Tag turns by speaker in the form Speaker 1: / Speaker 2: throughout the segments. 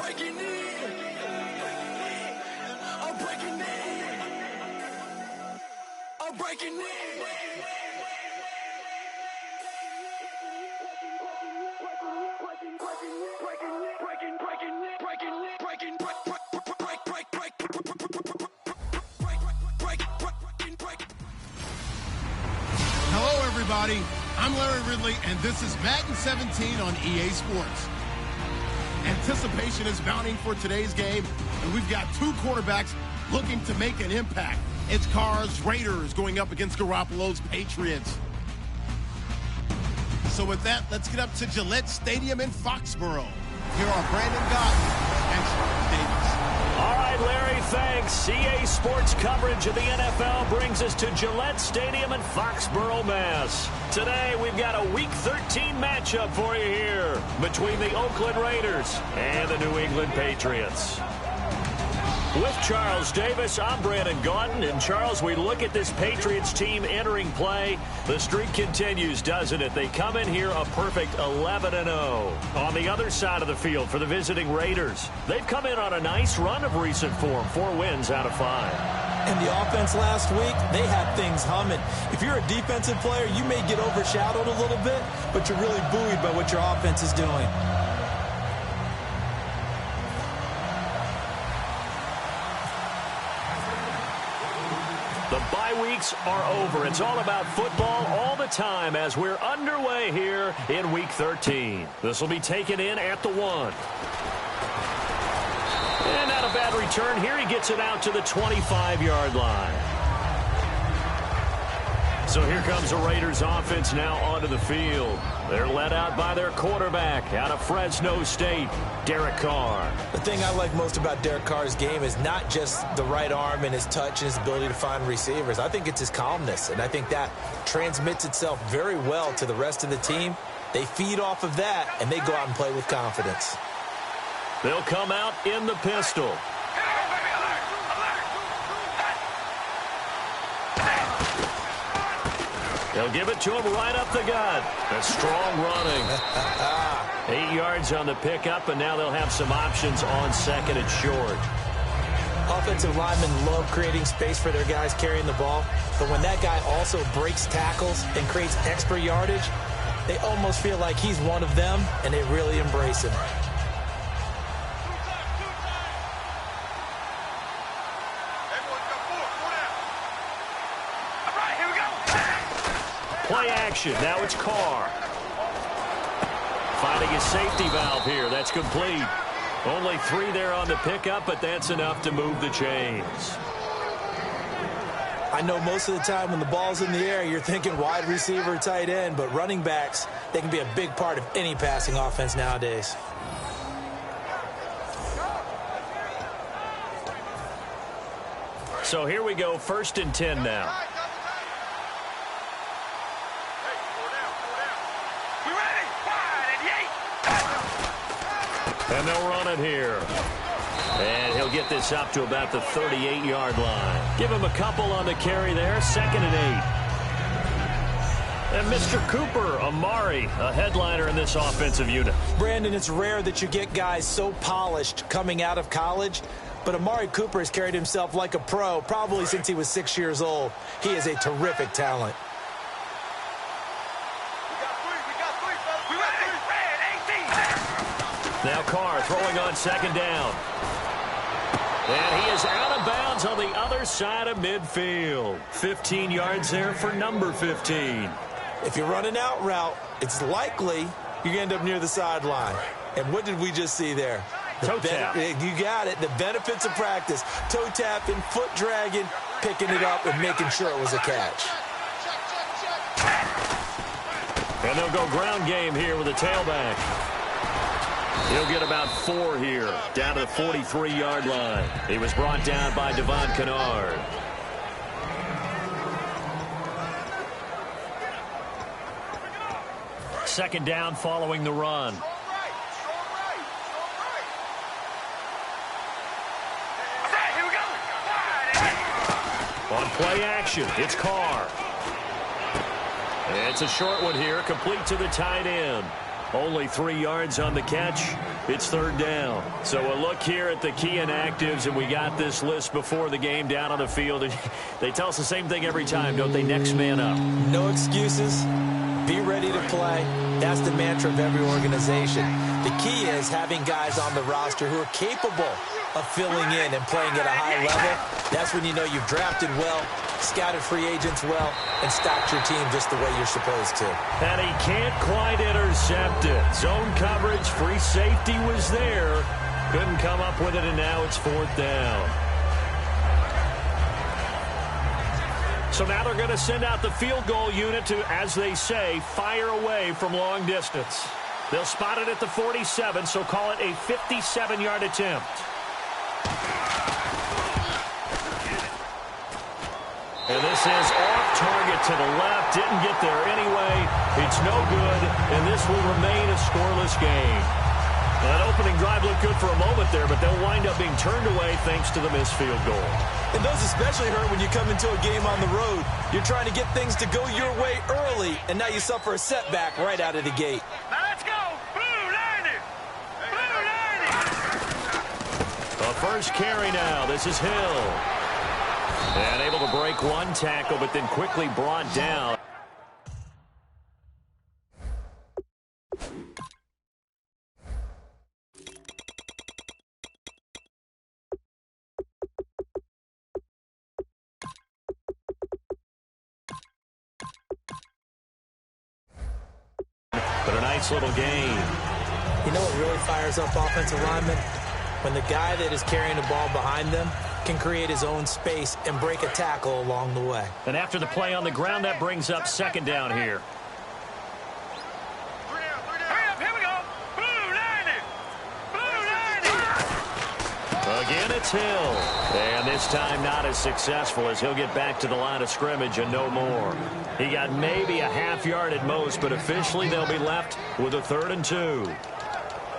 Speaker 1: breaking in. I'm breaking in. I'm breaking in.
Speaker 2: Hello, everybody. I'm Larry Ridley, and this is Madden 17 on EA Sports. Anticipation is mounting for today's game, and we've got two quarterbacks looking to make an impact. It's Carr's Raiders going up against Garoppolo's Patriots. So with that, let's get up to Gillette Stadium in Foxborough. Here are Brandon Gott and Charles Davis.
Speaker 3: All right, Larry, thanks. EA Sports coverage of the NFL brings us to Gillette Stadium in Foxborough, Mass. Today, we've got a Week 13 matchup for you here between the Oakland Raiders and the New England Patriots. With Charles Davis, I'm Brandon Gaudin. And, Charles, we look at this Patriots team entering play. The streak continues, doesn't it? They come in here a perfect 11-0. On the other side of the field for the visiting Raiders, they've come in on a nice run of recent form, 4 wins out of 5.
Speaker 4: And the offense last week, they had things humming. If you're a defensive player, you may get overshadowed a little bit, but you're really buoyed by what your offense is doing.
Speaker 3: The bye weeks are over. It's all about football all the time as we're underway here in Week 13. This will be taken in at the 1. And not a bad return here. He gets it out to the 25-yard line. So here comes the Raiders offense now onto the field. They're led out by their quarterback out of Fresno State, Derek Carr.
Speaker 4: The thing I like most about Derek Carr's game is not just the right arm and his touch and his ability to find receivers. I think it's his calmness, and I think that transmits itself very well to the rest of the team. They feed off of that, and they go out and play with confidence.
Speaker 3: They'll come out in the pistol. They'll give it to him right up the gut. A strong running. 8 yards on the pickup, and now they'll have some options on second and short.
Speaker 4: Offensive linemen love creating space for their guys carrying the ball, but when that guy also breaks tackles and creates extra yardage, they almost feel like he's one of them, and they really embrace him.
Speaker 3: Play action. Now it's Carr. Finding his safety valve here. That's complete. Only 3 there on the pickup, but that's enough to move the chains.
Speaker 4: I know most of the time when the ball's in the air, you're thinking wide receiver, tight end, but running backs, they can be a big part of any passing offense nowadays.
Speaker 3: So here we go, 1st and 10 now. And they'll run it here. And he'll get this up to about the 38-yard line. Give him a couple on the carry there. 2nd and 8. And Mr. Cooper, Amari, a headliner in this offensive unit.
Speaker 4: Brandon, it's rare that you get guys so polished coming out of college, but Amari Cooper has carried himself like a pro probably since he was 6 years old. He is a terrific talent.
Speaker 3: Now Carr throwing on 2nd down. And he is out of bounds on the other side of midfield. 15 yards there for number 15.
Speaker 4: If you're running out route, it's likely you're going to end up near the sideline. And what did we just see there?
Speaker 3: Toe tap.
Speaker 4: You got it. The benefits of practice. Toe tapping, foot dragging, picking it up, and making sure it was a catch.
Speaker 3: And they'll go ground game here with a tailback. He'll get about 4 here, down to the 43-yard line. He was brought down by Devon Kennard. Second down following the run. On play action, it's Carr. It's a short one here, complete to the tight end. Only 3 yards on the catch. It's third down. So a look here at the key inactives, and we got this list before the game down on the field. They tell us the same thing every time, don't they? Next man up.
Speaker 4: No excuses. Be ready to play. That's the mantra of every organization. The key is having guys on the roster who are capable of filling in and playing at a high level. That's when you know you've drafted well, scouted free agents well, and stocked your team just the way you're supposed to.
Speaker 3: And he can't quite intercept it. Zone coverage, free safety was there. Couldn't come up with it, and now it's fourth down. So now they're going to send out the field goal unit to, as they say, fire away from long distance. They'll spot it at the 47, so call it a 57-yard attempt. And this is off target to the left. Didn't get there anyway. It's no good, and this will remain a scoreless game. That opening drive looked good for a moment there, but they'll wind up being turned away thanks to the missed field goal.
Speaker 4: And those especially hurt when you come into a game on the road. You're trying to get things to go your way early, and now you suffer a setback right out of the gate.
Speaker 1: Now let's go. Blue 90. Blue 90.
Speaker 3: The first carry now. This is Hill. And able to break one tackle, but then quickly brought down. But a nice little gain.
Speaker 4: You know what really fires up offensive linemen? When the guy that is carrying the ball behind them can create his own space and break a tackle along the way.
Speaker 3: And after the play on the ground, that brings up second down here.
Speaker 1: Hurry up, here we go. Blue 90. Blue 90.
Speaker 3: Again, it's Hill. And this time not as successful as he'll get back to the line of scrimmage and no more. He got maybe a half yard at most, but officially they'll be left with a 3rd and 2.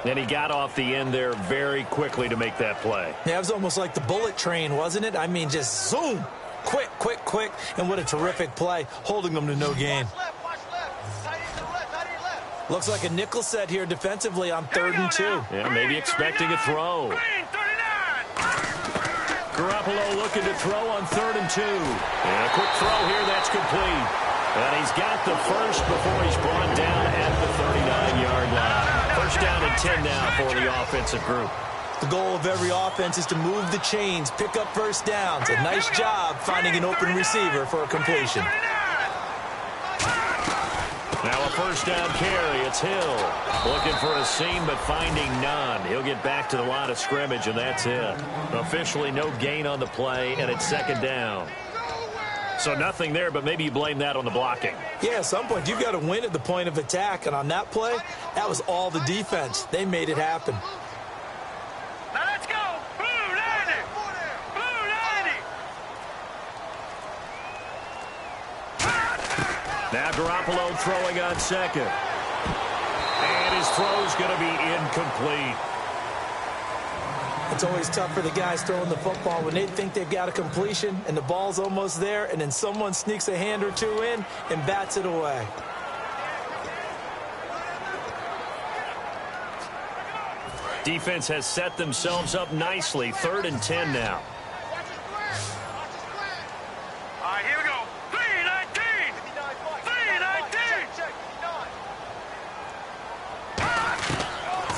Speaker 3: And he got off the end there very quickly to make that play.
Speaker 4: Yeah, it was almost like the bullet train, wasn't it? I mean, just zoom. Quick, quick, quick. And what a terrific play, holding them to no gain. Looks like a nickel set here defensively on 3rd and 2.
Speaker 3: Yeah, maybe expecting a throw.
Speaker 1: Green 39.
Speaker 3: Garoppolo looking to throw on 3rd and 2. And a quick throw here, that's complete. And he's got the first before he's brought down at the 39-yard line. First down and 10 now for the offensive group.
Speaker 4: The goal of every offense is to move the chains, pick up first downs. A nice job finding an open receiver for a completion.
Speaker 3: Now a first down carry. It's Hill. Looking for a seam, but finding none. He'll get back to the line of scrimmage, and that's it. Officially no gain on the play, and it's second down. So nothing there, but maybe you blame that on the blocking.
Speaker 4: Yeah, at some point, you've got to win at the point of attack. And on that play, that was all the defense. They made it happen.
Speaker 1: Now let's go. Blue 90. Blue 90.
Speaker 3: Now Garoppolo throwing on second. And his throw's going to be incomplete.
Speaker 4: It's always tough for the guys throwing the football when they think they've got a completion and the ball's almost there, and then someone sneaks a hand or two in and bats it away.
Speaker 3: Defense has set themselves up nicely. 3rd and 10 now.
Speaker 1: All right, here we go. 319. 319.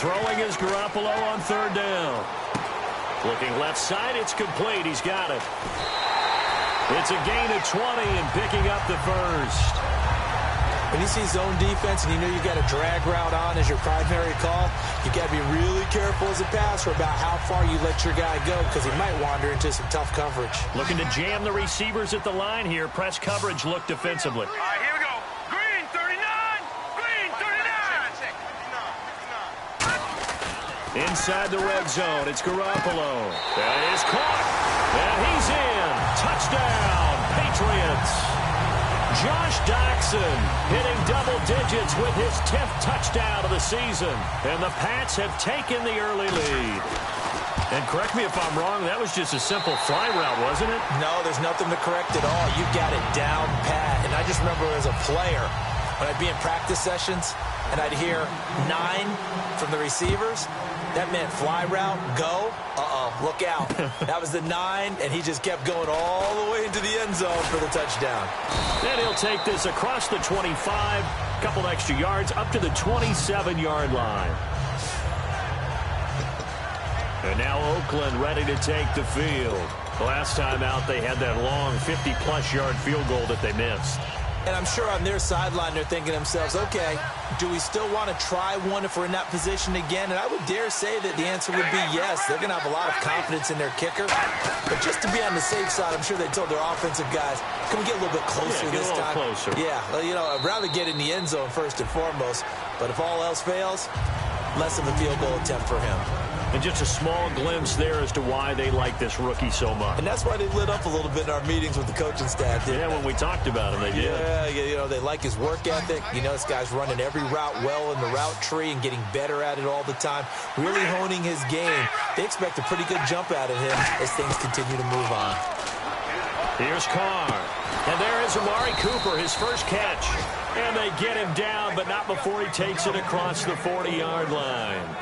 Speaker 3: Throwing is Garoppolo on 3rd down. Looking left side, it's complete. He's got it. It's a gain of 20 and picking up the first.
Speaker 4: When you see zone defense and you know you've got a drag route on as your primary call, you've got to be really careful as a passer about how far you let your guy go because he might wander into some tough coverage.
Speaker 3: Looking to jam the receivers at the line here. Press coverage look defensively.
Speaker 1: All right, here we go. Green 39. Green 39.
Speaker 3: Inside the red zone, it's Garoppolo. That is caught. And he's in. Touchdown, Patriots. Josh Doxson hitting double digits with his 10th touchdown of the season. And the Pats have taken the early lead. And correct me if I'm wrong, that was just a simple fly route, wasn't it?
Speaker 4: No, there's nothing to correct at all. You got it down pat. And I just remember as a player, when I'd be in practice sessions and I'd hear 9 from the receivers, That meant fly route, go. Look out. That was the 9, and he just kept going all the way into the end zone for the touchdown.
Speaker 3: And he'll take this across the 25, couple extra yards up to the 27-yard line. And now Oakland ready to take the field. The last time out, they had that long 50-plus yard field goal that they missed.
Speaker 4: And I'm sure on their sideline, they're thinking to themselves, okay, do we still want to try one if we're in that position again? And I would dare say that the answer would be yes. They're going to have a lot of confidence in their kicker. But just to be on the safe side, I'm sure they told their offensive guys, can we get a little bit closer this time?
Speaker 3: Closer.
Speaker 4: Yeah, well, you know, I'd rather get in the end zone first and foremost. But if all else fails, less of a field goal attempt for him.
Speaker 3: And just a small glimpse there as to why they like this rookie so much.
Speaker 4: And that's why they lit up a little bit in our meetings with the coaching staff.
Speaker 3: Yeah, when we talked about him, they did.
Speaker 4: Yeah, you know, they like his work ethic. You know, this guy's running every route well in the route tree and getting better at it all the time, really honing his game. They expect a pretty good jump out of him as things continue to move on.
Speaker 3: Here's Carr. And there is Amari Cooper, his first catch. And they get him down, but not before he takes it across the 40-yard line.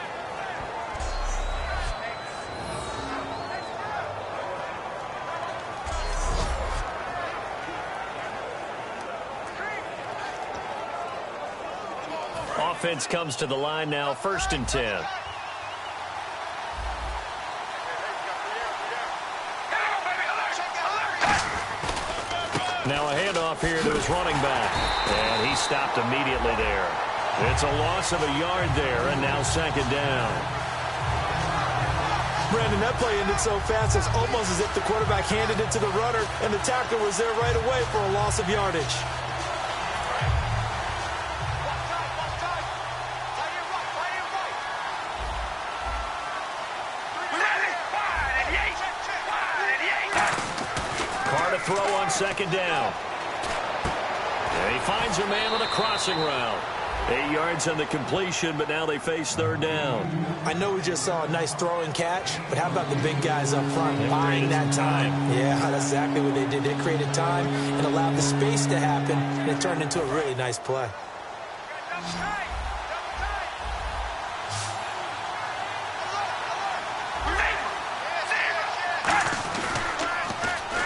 Speaker 3: Offense comes to the line now, 1st and 10. Now a handoff here to his running back. And he stopped immediately there. It's a loss of a yard there, and now 2nd down.
Speaker 4: Brandon, that play ended so fast, it's almost as if the quarterback handed it to the runner, and the tackler was there right away for a loss of yardage.
Speaker 3: Throw on 2nd down. And he finds a man with a crossing route. 8 yards on the completion, but now they face 3rd down.
Speaker 4: I know we just saw a nice throwing catch, but how about the big guys up front buying that time? Yeah, that's exactly what they did. They created time and allowed the space to happen, and it turned into a really nice play.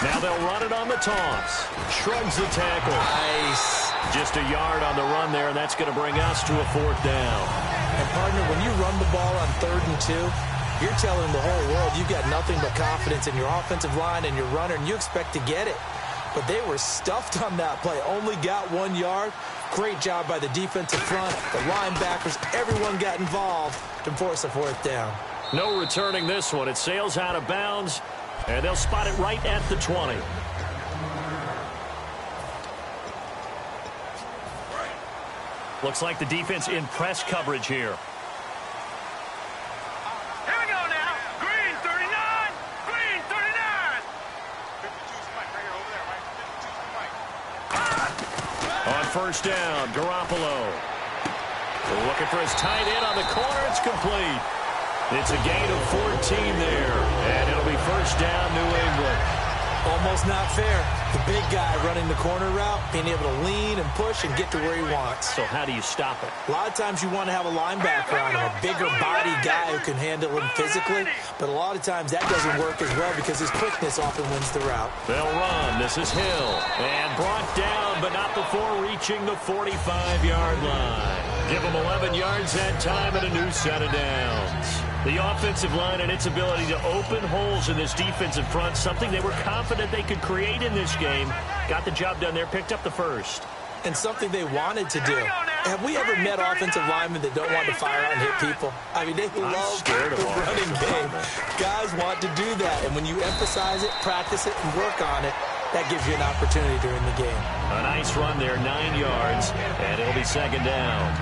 Speaker 3: Now they'll run it on the toss. Shrugs the tackle.
Speaker 4: Nice.
Speaker 3: Just a yard on the run there, and that's going to bring us to a 4th down.
Speaker 4: And, partner, when you run the ball on 3rd and 2, you're telling the whole world you've got nothing but confidence in your offensive line and your runner, and you expect to get it. But they were stuffed on that play. Only got 1 yard. Great job by the defensive front, the linebackers. Everyone got involved to force a 4th down.
Speaker 3: No returning this one. It sails out of bounds. And they'll spot it right at the 20. Looks like the defense in press coverage here.
Speaker 1: Here we go now. Green 39. Green 39. 52's Mike right here over there, Mike. 52's Mike.
Speaker 3: On 1st down, Garoppolo. Looking for his tight end on the corner. It's complete. It's a gain of 14 there, and it'll be 1st down, New England.
Speaker 4: Almost not fair. The big guy running the corner route, being able to lean and push and get to where he wants.
Speaker 3: So how do you stop it?
Speaker 4: A lot of times you want to have a linebacker on him, a bigger body guy who can handle him physically, but a lot of times that doesn't work as well because his quickness often wins the route.
Speaker 3: They'll run. This is Hill. And brought down, but not before reaching the 45-yard line. Give him 11 yards that time and a new set of downs. The offensive line and its ability to open holes in this defensive front, something they were confident they could create in this game. Got the job done there, picked up the 1st.
Speaker 4: And something they wanted to do. Have we ever met offensive linemen that don't want to fire out and hit people? I mean, they love the running game. Guys want to do that. And when you emphasize it, practice it, and work on it, that gives you an opportunity during the game.
Speaker 3: A nice run there, 9 yards, and it'll be 2nd down.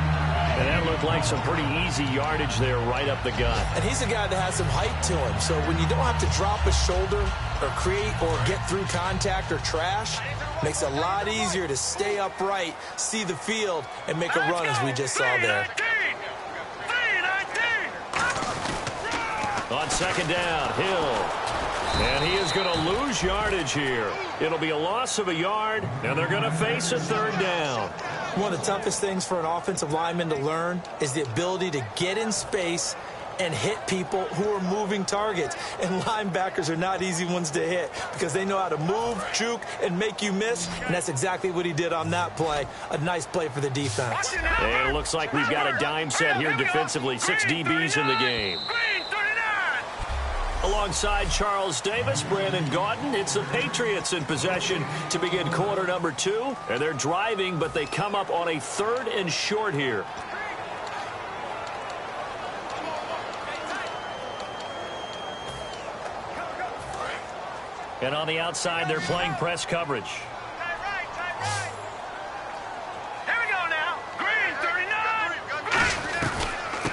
Speaker 3: And that looked like some pretty easy yardage there right up the gut.
Speaker 4: And he's a guy that has some height to him. So when you don't have to drop a shoulder or create or get through contact or trash, makes it a lot easier to stay upright, see the field, and make a run as we just saw there.
Speaker 3: On 2nd down, Hill. And he is going to lose yardage here. It'll be a loss of a yard, and they're going to face a 3rd down.
Speaker 4: One of the toughest things for an offensive lineman to learn is the ability to get in space and hit people who are moving targets. And linebackers are not easy ones to hit because they know how to move, juke, and make you miss. And that's exactly what he did on that play. A nice play for the defense.
Speaker 3: And it looks like we've got a dime set here defensively. 6 DBs in the game. Alongside Charles Davis, Brandon Gaudin, it's the Patriots in possession to begin quarter number 2. And they're driving, but they come up on a 3rd and short here. And on the outside, they're playing press coverage.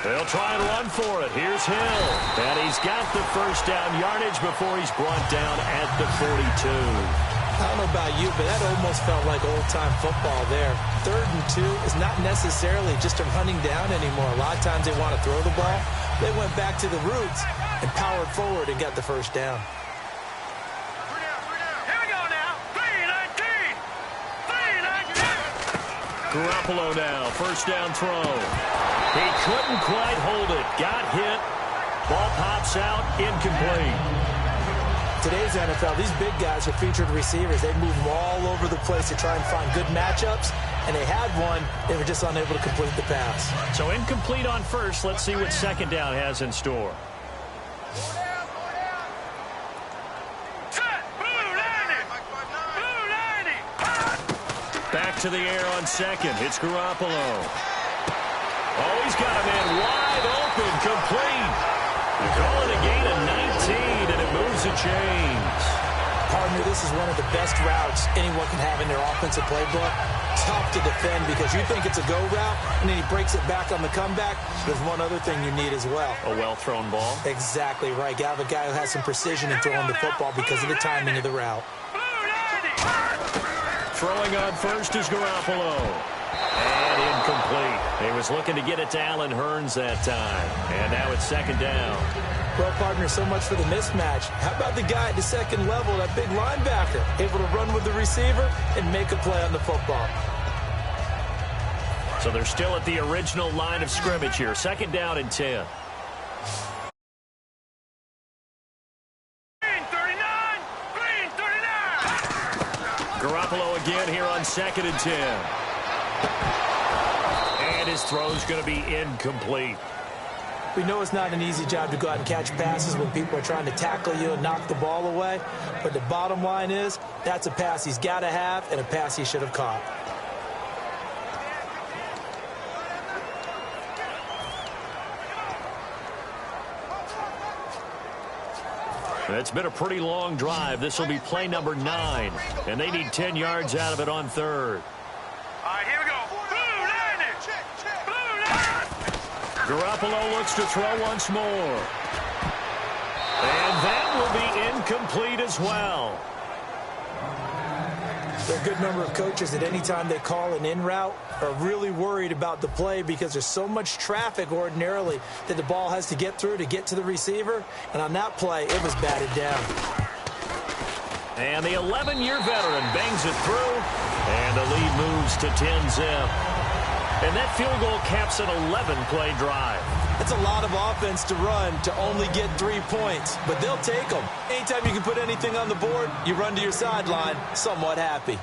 Speaker 3: They'll try and run for it. Here's Hill. And he's got the first down yardage before he's brought down at the 42.
Speaker 4: I don't know about you, but that almost felt like old-time football there. 3rd and 2 is not necessarily just a running down anymore. A lot of times they want to throw the ball. They went back to the roots and powered forward and got the first down.
Speaker 3: Garoppolo now, first down throw. He couldn't quite hold it. Got hit. Ball pops out, incomplete.
Speaker 4: Today's NFL, these big guys are featured receivers. They move them all over the place to try and find good matchups, and they had one. They were just unable to complete the pass.
Speaker 3: So incomplete on first. Let's see what second down has in store. Back to the air on second. It's Garoppolo. Oh, he's got a man wide open, complete. You call it a gain of 19, and it moves the chains.
Speaker 4: Partner, this is one of the best routes anyone can have in their offensive playbook. Tough to defend because you think it's a go route, and then he breaks it back on the comeback. There's one other thing you need as well.
Speaker 3: A well-thrown ball.
Speaker 4: Exactly right. You have a guy who has some precision in throwing the football because of the timing of the route.
Speaker 3: Throwing on first is Garoppolo. And incomplete. He was looking to get it to Allen Hurns that time. And now it's second down.
Speaker 4: Well, partner, so much for the mismatch. How about the guy at the second level, that big linebacker, able to run with the receiver and make a play on the football?
Speaker 3: So they're still at the original line of scrimmage here. Second down and 10. Garoppolo again here on second and 10. And his throw's going to be incomplete.
Speaker 4: We know it's not an easy job to go out and catch passes when people are trying to tackle you and knock the ball away. But the bottom line is, that's a pass he's got to have and a pass he should have caught.
Speaker 3: It's been a pretty long drive. This will be play number 9. And they need 10 yards out of it on third.
Speaker 1: All right, here we go. Blue line it. Blue line.
Speaker 3: Garoppolo looks to throw once more. And that will be incomplete as well.
Speaker 4: There are a good number of coaches that any time they call an in route are really worried about the play because there's so much traffic ordinarily that the ball has to get through to get to the receiver. And on that play, it was batted down.
Speaker 3: And the 11-year veteran bangs it through. And the lead moves to 10-zip. And that field goal caps an 11-play drive.
Speaker 4: It's a lot of offense to run to only get 3 points, but they'll take them. Anytime you can put anything on the board, you run to your sideline somewhat happy.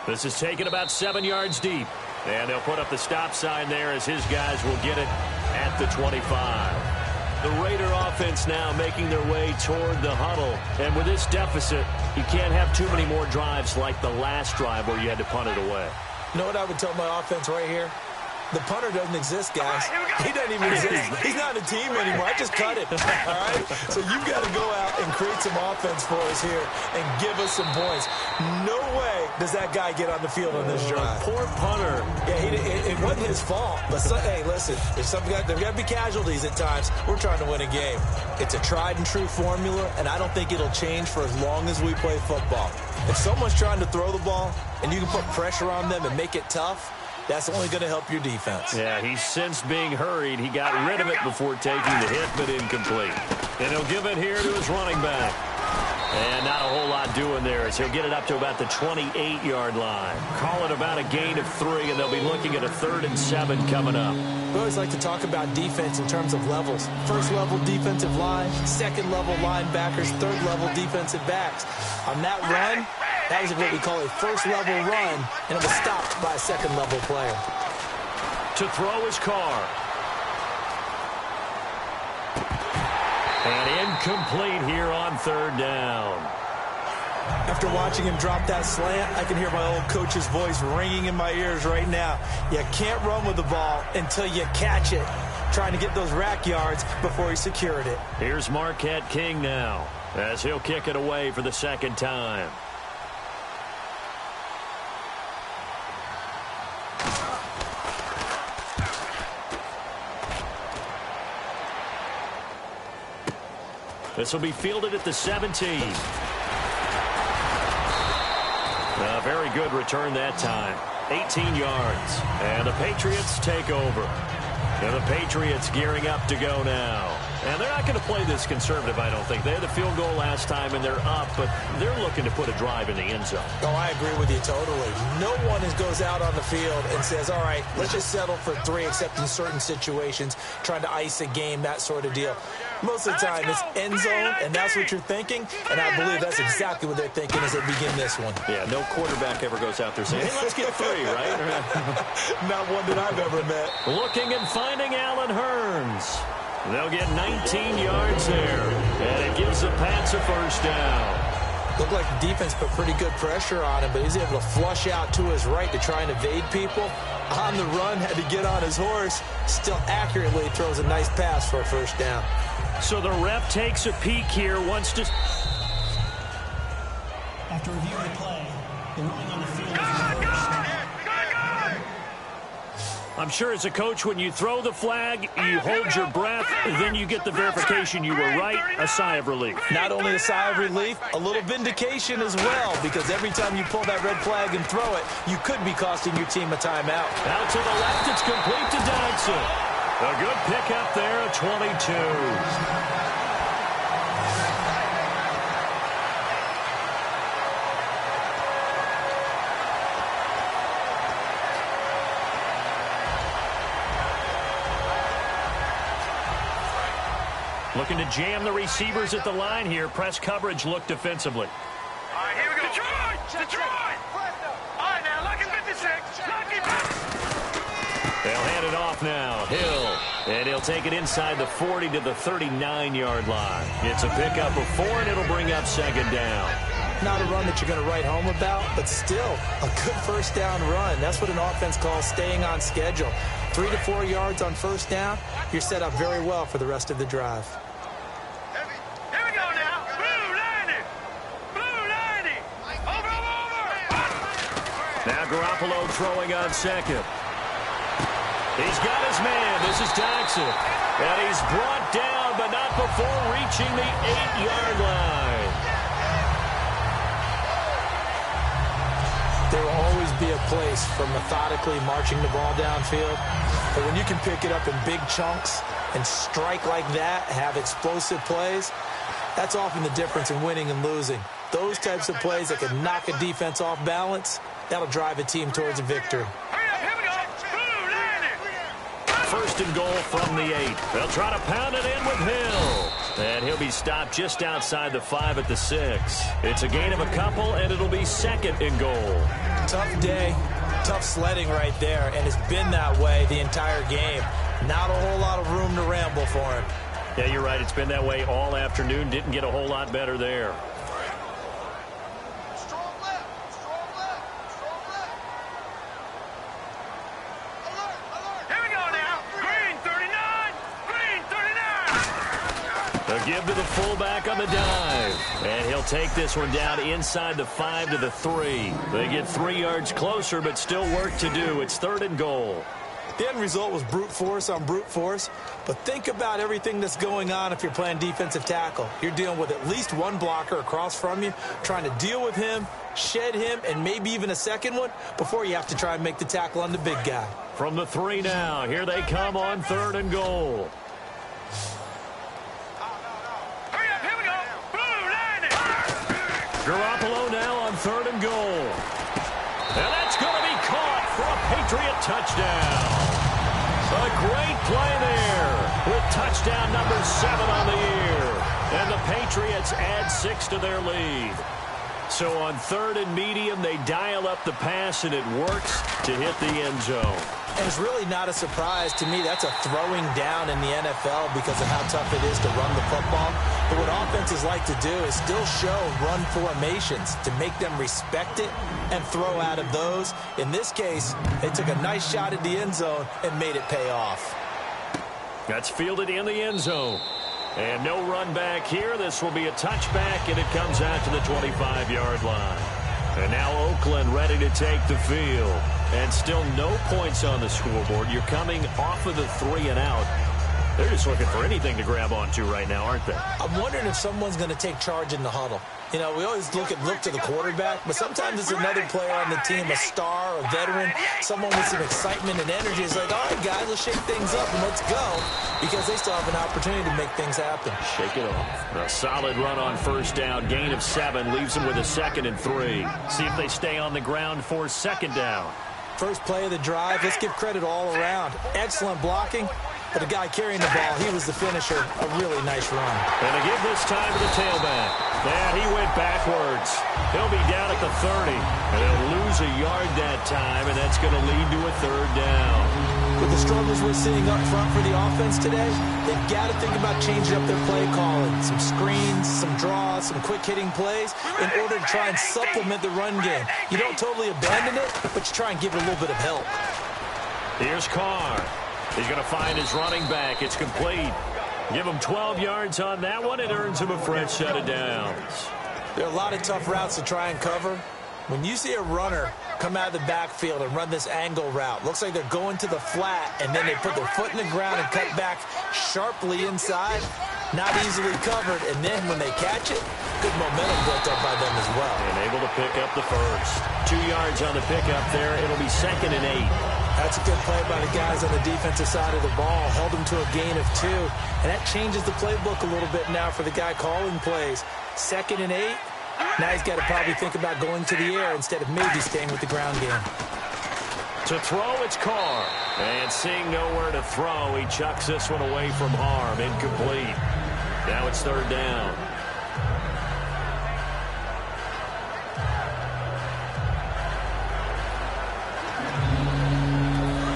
Speaker 3: This is taken about 7 yards deep. And they'll put up the stop sign there as his guys will get it at the 25. The Raider offense now making their way toward the huddle. And with this deficit, you can't have too many more drives like the last drive where you had to punt it away.
Speaker 4: You know what I would tell my offense right here? The punter doesn't exist, guys. He doesn't even exist. He's not a team anymore. I just cut it. All right? So you've got to go out and create some offense for us here and give us some points. No way does that guy get on the field on this drive.
Speaker 3: Poor punter.
Speaker 4: Yeah, it wasn't his fault. But, hey, listen, there's got to be casualties at times. We're trying to win a game. It's a tried-and-true formula, and I don't think it'll change for as long as we play football. If someone's trying to throw the ball and you can put pressure on them and make it tough, that's only going to help your defense.
Speaker 3: Yeah, he's since being hurried. He got rid of it before taking the hit, but incomplete. And he'll give it here to his running back. And not a whole lot doing there as he'll get it up to about the 28-yard line. Call it about a gain of 3, and they'll be looking at a 3rd and 7 coming up.
Speaker 4: We always like to talk about defense in terms of levels. First level defensive line, second level linebackers, third level defensive backs. On that run, that was what we call a first level run, and it was stopped by a second level player.
Speaker 3: To throw is Carr. And incomplete here on 3rd down.
Speaker 4: After watching him drop that slant, I can hear my old coach's voice ringing in my ears right now. You can't run with the ball until you catch it. Trying to get those rack yards before he secured it.
Speaker 3: Here's Marquette King now as he'll kick it away for the 2nd time. This will be fielded at the 17. A very good return that time. 18 yards. And the Patriots take over. And the Patriots gearing up to go now. And they're not going to play this conservative, I don't think. They had the field goal last time, and they're up, but they're looking to put a drive in the end zone.
Speaker 4: Oh, I agree with you totally. No one goes out on the field and says, all right, let's just settle for 3, except in certain situations, trying to ice a game, that sort of deal. Most of the time, it's end zone, and that's what you're thinking, and I believe that's exactly what they're thinking as they begin this one.
Speaker 3: Yeah, no quarterback ever goes out there saying, hey, let's get 3, right?
Speaker 4: Not one that I've ever met.
Speaker 3: Looking and finding Allen Hurns. They'll get 19 yards there, and it gives the Pats a 1st down.
Speaker 4: Looked like the defense put pretty good pressure on him, but he's able to flush out to his right to try and evade people. On the run, had to get on his horse. Still accurately throws a nice pass for a 1st down.
Speaker 3: So the ref takes a peek here, wants to...
Speaker 5: After reviewing the play, the ruling on the field is
Speaker 3: I'm sure as a coach, when you throw the flag, you hold your breath, then you get the verification you were right, a sigh of relief.
Speaker 4: Not only a sigh of relief, a little vindication as well, because every time you pull that red flag and throw it, you could be costing your team a timeout.
Speaker 3: Out to the left, it's complete to Dodson. A good pickup there at 22. Looking to jam the receivers at the line here. Press coverage look defensively.
Speaker 1: All right, here we go. Detroit! Detroit! All right, now, lucky 56. Lucky 56.
Speaker 3: They'll hand it off now. Hill. And he'll take it inside the 40 to the 39-yard line. It's a pickup of 4, and it'll bring up 2nd down.
Speaker 4: Not a run that you're going to write home about, but still a good 1st down run. That's what an offense calls staying on schedule. 3 to 4 yards on 1st down, you're set up very well for the rest of the drive.
Speaker 1: Here we go now. Blue 90. Blue 90. Over.
Speaker 3: Now Garoppolo throwing on 2nd. He's got his man. This is Dodson. And he's brought down, but not before reaching the 8-yard line.
Speaker 4: There will always be a place for methodically marching the ball downfield. But when you can pick it up in big chunks and strike like that, have explosive plays, that's often the difference in winning and losing. Those types of plays that can knock a defense off balance, that'll drive a team towards a victory.
Speaker 1: Here we go. Blue 90.
Speaker 3: 1st and goal from the 8. They'll try to pound it in with Hill. And he'll be stopped just outside the 5 at the 6. It's a gain of a couple, and it'll be 2nd and goal.
Speaker 4: Tough day, tough sledding right there, and it's been that way the entire game. Not a whole lot of room to ramble for him.
Speaker 3: Yeah, you're right. It's been that way all afternoon. Didn't get a whole lot better there.
Speaker 1: Here we go now. Green 39. Green 39.
Speaker 3: They'll give to the fullback on the dive. And he'll take this one down inside the 5 to the 3. They get 3 yards closer, but still work to do. It's 3rd and goal.
Speaker 4: The end result was brute force on brute force, but think about everything that's going on if you're playing defensive tackle. You're dealing with at least one blocker across from you, trying to deal with him, shed him, and maybe even a second one before you have to try and make the tackle on the big guy.
Speaker 3: From the 3 now, here they come on 3rd and goal.
Speaker 1: Hurry up, here we go. Blue 90.
Speaker 3: Garoppolo now on 3rd and goal. And that's going to be caught for a Patriot touchdown. A great play there with touchdown number 7 on the year. And the Patriots add 6 to their lead. So on 3rd and medium, they dial up the pass, and it works to hit the end zone.
Speaker 4: And it's really not a surprise to me. That's a throwing down in the NFL because of how tough it is to run the football. But what offenses like to do is still show run formations to make them respect it and throw out of those. In this case, they took a nice shot at the end zone and made it pay off.
Speaker 3: That's fielded in the end zone. And no run back here. This will be a touchback, and it comes out to the 25-yard line. And now Oakland ready to take the field. And still no points on the scoreboard. You're coming off of the 3 and out. They're just looking for anything to grab onto right now, aren't they?
Speaker 4: I'm wondering if someone's going to take charge in the huddle. You know, we always look to the quarterback, but sometimes it's another player on the team, a star, a veteran, someone with some excitement and energy. It's like, all right, guys, let's shake things up and let's go, because they still have an opportunity to make things happen.
Speaker 3: Shake it off. A solid run on 1st down, gain of 7, leaves them with a 2nd and 3. See if they stay on the ground for 2nd down.
Speaker 4: First play of the drive, let's give credit all around. Excellent blocking. But the guy carrying the ball, he was the finisher. A really nice run.
Speaker 3: And to give this time to the tailback. And he went backwards. He'll be down at the 30. And he'll lose a yard that time, and that's going to lead to a 3rd down.
Speaker 4: With the struggles we're seeing up front for the offense today, they've got to think about changing up their play calling. Some screens, some draws, some quick-hitting plays in order to try and supplement the run game. You don't totally abandon it, but you try and give it a little bit of help.
Speaker 3: Here's Carr. He's going to find his running back. It's complete. Give him 12 yards on that one. It earns him a fresh set of downs.
Speaker 4: There are a lot of tough routes to try and cover. When you see a runner come out of the backfield and run this angle route, looks like they're going to the flat, and then they put their foot in the ground and cut back sharply inside. Not easily covered, and then when they catch it, good momentum built up by them as well.
Speaker 3: And able to pick up the first. 2 yards on the pickup there. It'll be 2nd and 8.
Speaker 4: That's a good play by the guys on the defensive side of the ball. Held them to a gain of 2. And that changes the playbook a little bit now for the guy calling plays. 2nd and 8. Now he's got to probably think about going to the air instead of maybe staying with the ground game.
Speaker 3: To throw, it's Carr. And seeing nowhere to throw, he chucks this one away from harm. Incomplete. Now it's 3rd down.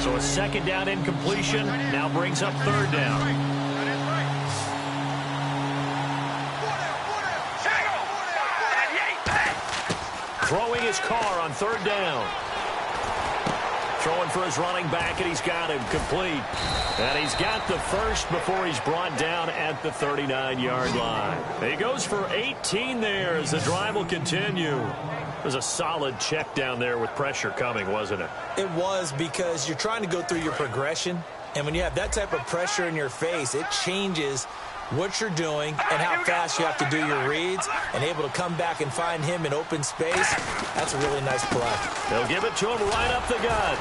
Speaker 3: So a 2nd down incompletion now brings up 3rd down. Throwing his Carr on 3rd down. Throwing for his running back, and he's got him complete. And he's got the first before he's brought down at the 39-yard line. He goes for 18 there as the drive will continue. It was a solid check down there with pressure coming, wasn't it?
Speaker 4: It was, because you're trying to go through your progression, and when you have that type of pressure in your face, it changes what you're doing and how fast you have to do your reads, and able to come back and find him in open space. That's a really nice play. They'll
Speaker 3: give it to him right up the gut.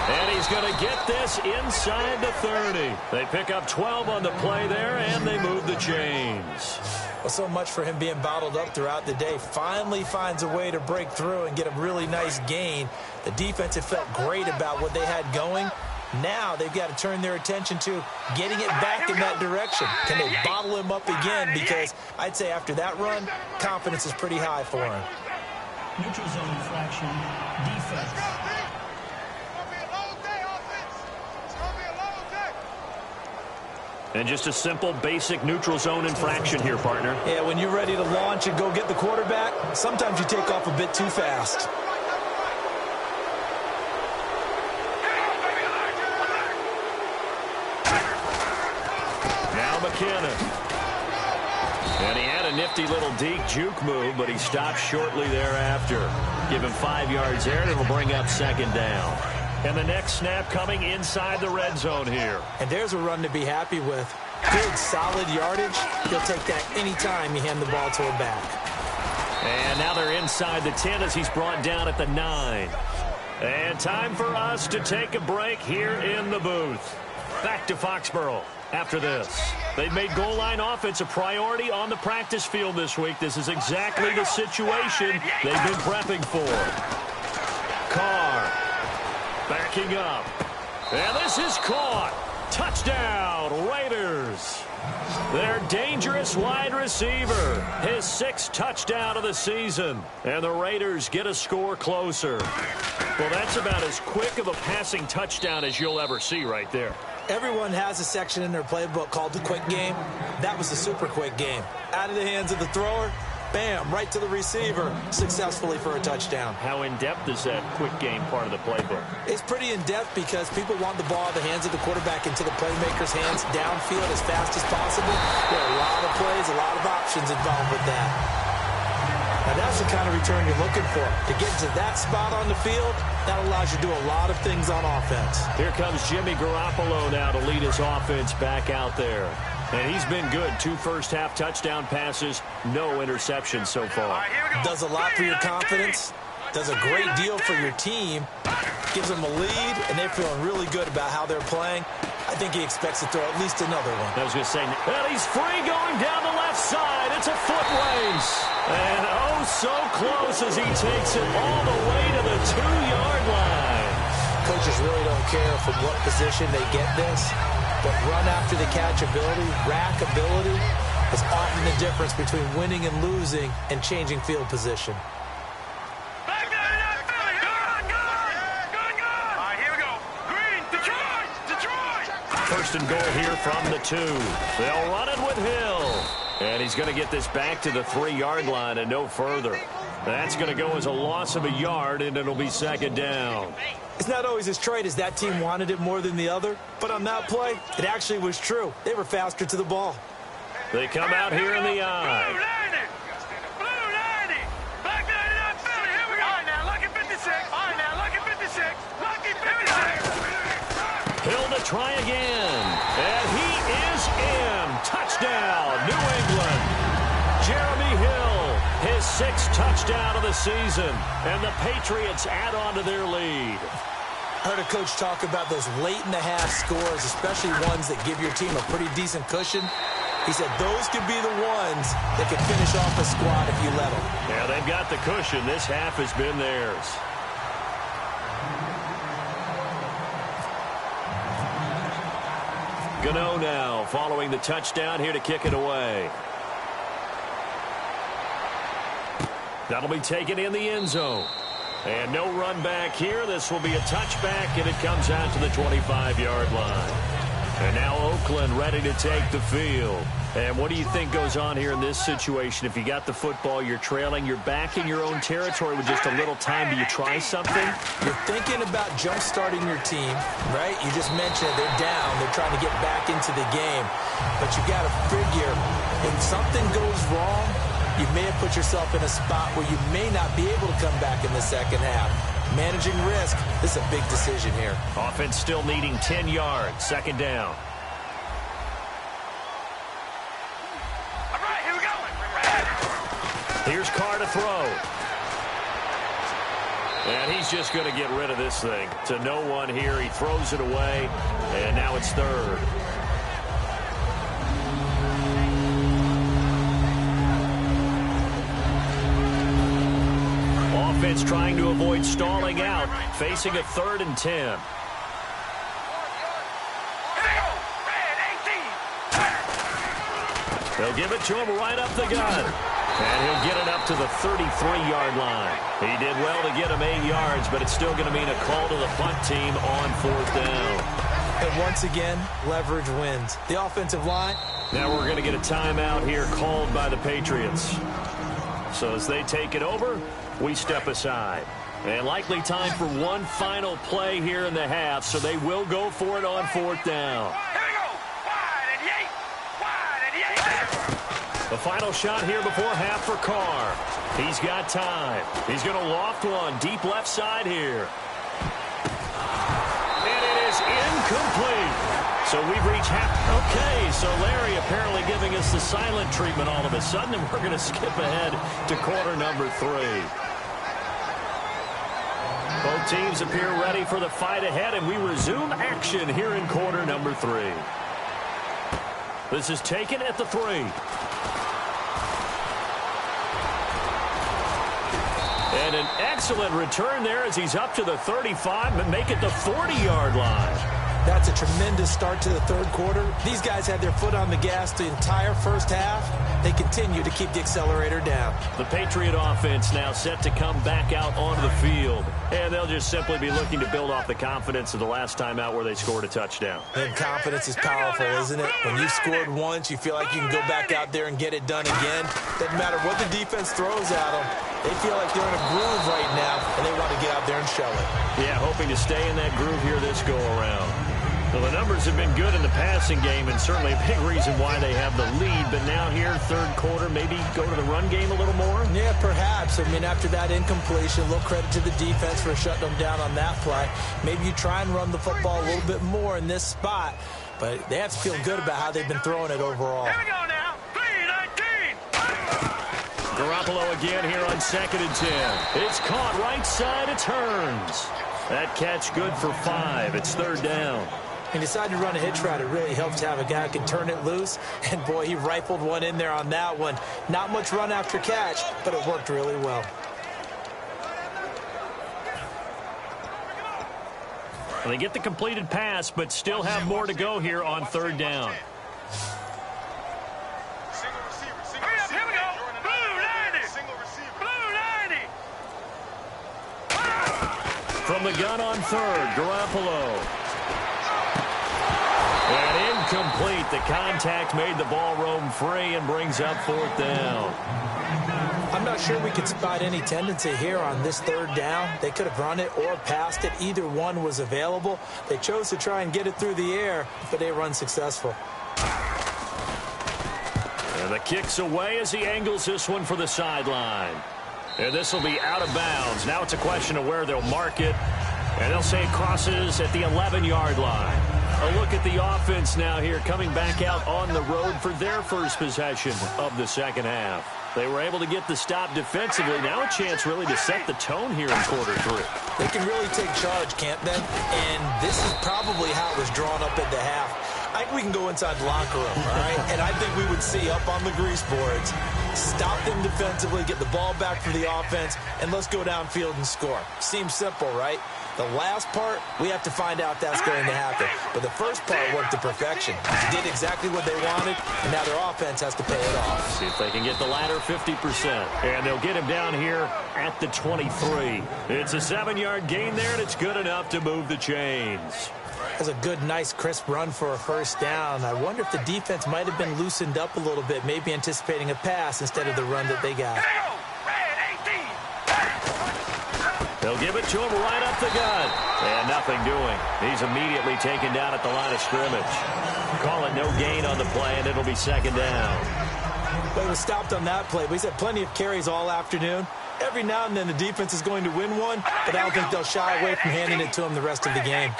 Speaker 3: And he's going to get this inside the 30. They pick up 12 on the play there, and they move the chains.
Speaker 4: Well, so much for him being bottled up throughout the day. Finally finds a way to break through and get a really nice gain. The defense had felt great about what they had going. Now they've got to turn their attention to getting it back in that direction. Can they bottle him up again? Because I'd say after that run, confidence is pretty high for him.
Speaker 5: Neutral zone infraction, defense.
Speaker 3: And just a simple, basic neutral zone infraction here, partner.
Speaker 4: Yeah, when you're ready to launch and go get the quarterback, sometimes you take off a bit too fast.
Speaker 3: Now McKinnon. And he had a nifty little deke juke move, but he stopped shortly thereafter. Give him 5 yards there, and it'll bring up 2nd down. And the next snap coming inside the red zone here.
Speaker 4: And there's a run to be happy with. Good, solid yardage. He'll take that anytime you hand the ball to a back.
Speaker 3: And now they're inside the 10 as he's brought down at the 9. And time for us to take a break here in the booth. Back to Foxborough. after this. They've made goal line offense a priority on the practice field this week. This is exactly the situation they've been prepping for. Carr backing up. And this is caught. Touchdown, Raiders. Their dangerous wide receiver, his 6th touchdown of the season. And the Raiders get a score closer. Well, that's about as quick of a passing touchdown as you'll ever see right there.
Speaker 4: Everyone has a section in their playbook called the quick game. That was the super quick game. Out of the hands of the thrower, bam, right to the receiver, successfully for a touchdown.
Speaker 3: How in-depth is that quick game part of the playbook?
Speaker 4: It's pretty in-depth because people want the ball in the hands of the quarterback into the playmaker's hands downfield as fast as possible. There are a lot of plays, a lot of options involved with that. Now, that's the kind of return you're looking for. To get to that spot on the field, that allows you to do a lot of things on offense.
Speaker 3: Here comes Jimmy Garoppolo now to lead his offense back out there. And he's been good. 2 first-half touchdown passes, no interceptions so far.
Speaker 4: Does a lot for your confidence. Does a great deal for your team. Gives them a lead, and they're feeling really good about how they're playing. I think he expects to throw at least another one.
Speaker 3: I was going to say, and he's free going down the left side. It's a foot race. And oh, so close as he takes it all the way to the 2-yard line.
Speaker 4: Coaches really don't care from what position they get this, but run after the catch ability, rack ability, is often the difference between winning and losing and changing field position.
Speaker 3: First and goal here from the 2. They'll run it with Hill. And he's going to get this back to the 3-yard line and no further. That's going to go as a loss of a yard, and it'll be 2nd down.
Speaker 4: It's not always as straight as that team wanted it more than the other, but on that play, it actually was true. They were faster to the ball.
Speaker 3: They come out here in the eye.
Speaker 1: Blue 90. Black 99 Philly. Here we go. All right, now, lucky 56. All right, now, lucky 56. Lucky 56.
Speaker 3: Hill to try again. And he is in. Touchdown, New England. Jeremy Hill, his 6th touchdown of the season. And the Patriots add on to their lead.
Speaker 4: I heard a coach talk about those late-in-the-half scores, especially ones that give your team a pretty decent cushion. He said those could be the ones that could finish off a squad if you let them.
Speaker 3: Yeah, they've got the cushion. This half has been theirs. Gano now following the touchdown here to kick it away. That'll be taken in the end zone. And no run back here. This will be a touchback, and it comes out to the 25-yard line. And now Oakland ready to take the field. And what do you think goes on here in this situation? If you got the football, you're trailing, you're back in your own territory with just a little time. Do you try something?
Speaker 4: You're thinking about jump-starting your team, right? You just mentioned it. They're down. They're trying to get back into the game. But you got to figure, if something goes wrong, you may have put yourself in a spot where you may not be able to come back in the second half. Managing risk, this is a big decision here.
Speaker 3: Offense still needing 10 yards. 2nd down.
Speaker 1: All right, here we go.
Speaker 3: Here's Carr to throw. And he's just going to get rid of this thing. To no one here. He throws it away. And now it's 3rd. Offense trying to avoid stalling out, facing a 3rd and 10. They'll give it to him right up the gut. And he'll get it up to the 33-yard line. He did well to get him 8 yards, but it's still going to mean a call to the punt team on 4th down.
Speaker 4: And once again, leverage wins. The offensive line.
Speaker 3: Now we're going to get a timeout here called by the Patriots. So as they take it over, we step aside. And likely time for one final play here in the half, so they will go for it on 4th down.
Speaker 1: Here we go. Wide and yay. Wide and yay.
Speaker 3: The final shot here before half for Carr. He's got time. He's going to loft one deep left side here. And it is incomplete. So we've reached half. Okay, so Larry apparently giving us the silent treatment all of a sudden, and we're going to skip ahead to quarter number 3. Both teams appear ready for the fight ahead, and we resume action here in quarter number 3. This is taken at the 3. And an excellent return there as he's up to the 35 and make it the 40-yard line.
Speaker 4: That's a tremendous start to the third quarter. These guys had their foot on the gas the entire first half. They continue to keep the accelerator down.
Speaker 3: The Patriot offense now set to come back out onto the field. And they'll just simply be looking to build off the confidence of the last time out where they scored a touchdown.
Speaker 4: And confidence is powerful, isn't it? When you've scored once, you feel like you can go back out there and get it done again. Doesn't matter what the defense throws at them. They feel like they're in a groove right now, and they want to get out there and show it.
Speaker 3: Yeah, hoping to stay in that groove here this go-around. Well, the numbers have been good in the passing game, and certainly a big reason why they have the lead. But now here, third quarter, maybe go to the run game a little more?
Speaker 4: Yeah, perhaps. I mean, after that incompletion, a little credit to the defense for shutting them down on that play. Maybe you try and run the football a little bit more in this spot. But they have to feel good about how they've been throwing it overall.
Speaker 1: Here we go now. 3-19.
Speaker 3: Garoppolo again here on 2nd and 10. It's caught right side. It turns. That catch good for 5. It's third down.
Speaker 4: He decided to run a hitch route. It really helps to have a guy who can turn it loose. And, boy, he rifled one in there on that one. Not much run after catch, but it worked really well.
Speaker 3: Well, they get the completed pass, but still have more to go here on third down.
Speaker 1: Hurry up, here we go. Blue 90. Blue 90.
Speaker 3: From the gun on third, Garoppolo. And incomplete. The contact made the ball roam free and brings up fourth down.
Speaker 4: I'm not sure we could spot any tendency here on this third down. They could have run it or passed it. Either one was available. They chose to try and get it through the air, but they were unsuccessful.
Speaker 3: And the kick's away as he angles this one for the sideline. And this will be out of bounds. Now it's a question of where they'll mark it. And they'll say it crosses at the 11-yard line. A look at the offense now here, coming back out on the road for their first possession of the second half. They were able to get the stop defensively. Now a chance really to set the tone here in quarter 3.
Speaker 4: They can really take charge, can't they? And this is probably how it was drawn up at the half. I think we can go inside the locker room, all right? And I think we would see up on the grease boards, stop them defensively, get the ball back for the offense, and let's go downfield and score. Seems simple, right? The last part, we have to find out that's going to happen. But the first part worked to perfection. They did exactly what they wanted, and now their offense has to pay it off.
Speaker 3: See if they can get the latter 50%. And they'll get him down here at the 23. It's a 7-yard gain there, and it's good enough to move the chains.
Speaker 4: That's a good, nice, crisp run for a first down. I wonder if the defense might have been loosened up a little bit, maybe anticipating a pass instead of the run that they got.
Speaker 3: They'll give it to him right up the gut. And nothing doing. He's immediately taken down at the line of scrimmage. Call it no gain on the play, and it'll be second down.
Speaker 4: Well, he was stopped on that play, but he's had plenty of carries all afternoon. Every now and then the defense is going to win one, but I don't think they'll shy away from handing it to him the rest of the game.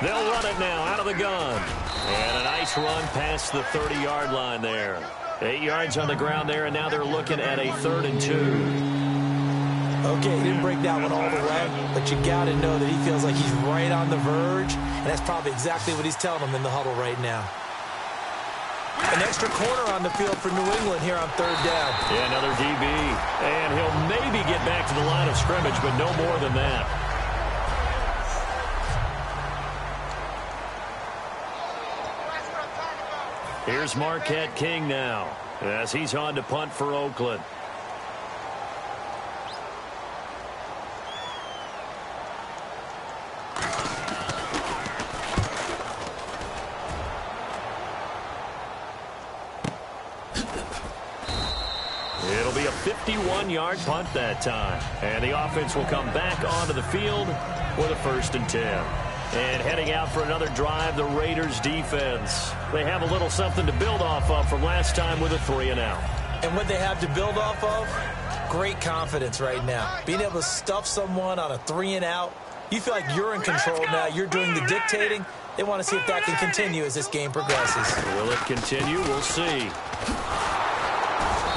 Speaker 3: They'll run it now out of the gun. And a nice run past the 30-yard line there. 8 yards on the ground there, and now they're looking at a 3rd and 2.
Speaker 4: Okay, he didn't break that one all the way, but you got to know that he feels like he's right on the verge, and that's probably exactly what he's telling them in the huddle right now. An extra corner on the field for New England here on third down.
Speaker 3: Yeah, another DB. And he'll maybe get back to the line of scrimmage, but no more than that. Here's Marquette King now, as he's on to punt for Oakland. It'll be a 51-yard punt that time. And the offense will come back onto the field with a 1st and 10. And heading out for another drive, the Raiders defense. They have a little something to build off of from last time with a 3-and-out.
Speaker 4: And what they have to build off of, great confidence right now. Being able to stuff someone on a 3-and-out, you feel like you're in control now. You're doing the dictating. They want to see if that can continue as this game progresses.
Speaker 3: Will it continue? We'll see.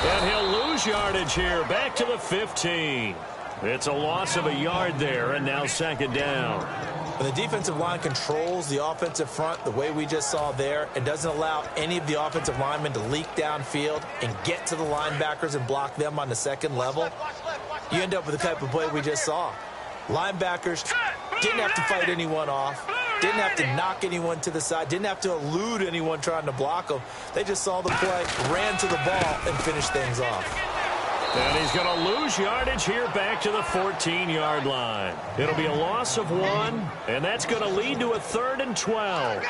Speaker 3: And he'll lose yardage here, back to the 15. It's a loss of a yard there, and now second down.
Speaker 4: When the defensive line controls the offensive front the way we just saw there, it doesn't allow any of the offensive linemen to leak downfield and get to the linebackers and block them on the second level, you end up with the type of play we just saw. Linebackers didn't have to fight anyone off, didn't have to knock anyone to the side, didn't have to elude anyone trying to block them. They just saw the play, ran to the ball, and finished things off.
Speaker 3: And he's going to lose yardage here back to the 14-yard line. It'll be a loss of 1, and that's going to lead to a 3rd and 12.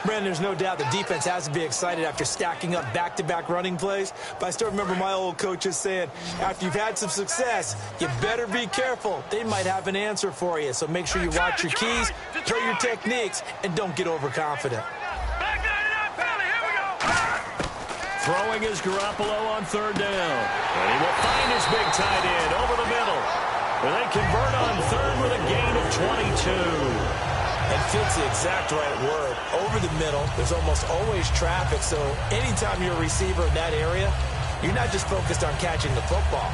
Speaker 4: Brandon, there's no doubt the defense has to be excited after stacking up back-to-back running plays. But I still remember my old coaches saying, after you've had some success, you better be careful. They might have an answer for you. So make sure you watch your keys, throw your techniques, and don't get overconfident.
Speaker 3: Throwing is Garoppolo on 3rd down. And he will find his big tight end over the middle. And they convert on 3rd with a gain of 22.
Speaker 4: And fits the exact right word. Over the middle, there's almost always traffic. So anytime you're a receiver in that area, you're not just focused on catching the football.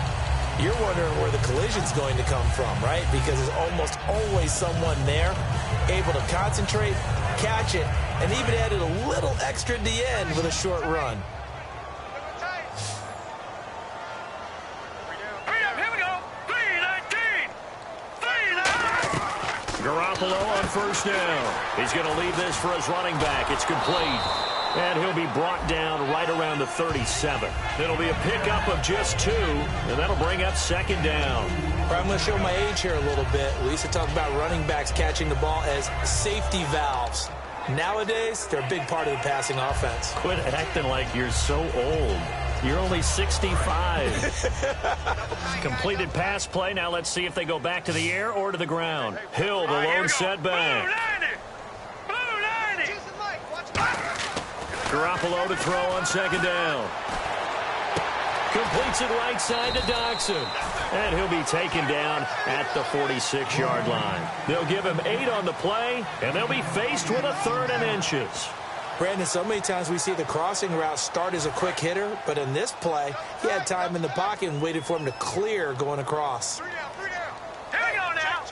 Speaker 4: You're wondering where the collision's going to come from, right? Because there's almost always someone there able to concentrate, catch it, and even added a little extra at the end with a short run.
Speaker 3: Garoppolo on 1st down. He's going to leave this for his running back. It's complete. And he'll be brought down right around the 37. It'll be a pickup of just 2, and that'll bring up 2nd down.
Speaker 4: I'm going to show my age here a little bit. We used to talk about running backs catching the ball as safety valves. Nowadays, they're a big part of the passing offense.
Speaker 3: Quit acting like you're so old. You're only 65. Completed pass play. Now let's see if they go back to the air or to the ground. Hill, the lone setback. Garoppolo to throw on 2nd down. Completes it right side to Dodson. And he'll be taken down at the 46-yard line. They'll give him 8 on the play, and they'll be faced with a 3rd and inches.
Speaker 4: Brandon, so many times we see the crossing route start as a quick hitter, but in this play, he had time in the pocket and waited for him to clear going across.
Speaker 1: 3 down. Here we go now.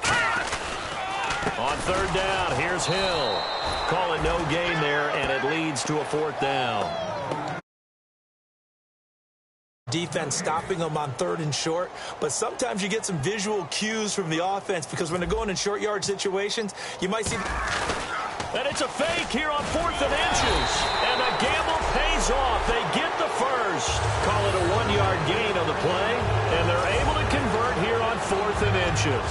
Speaker 1: 3-19.
Speaker 3: On 3rd down, here's Hill. Call it no gain there, and it leads to a 4th down.
Speaker 4: Defense stopping them on 3rd and short, but sometimes you get some visual cues from the offense because when they're going in short yard situations, you might see...
Speaker 3: And it's a fake here on 4th and inches. And the gamble pays off. They get the first. Call it a 1-yard gain on the play. And they're able to convert here on 4th and inches.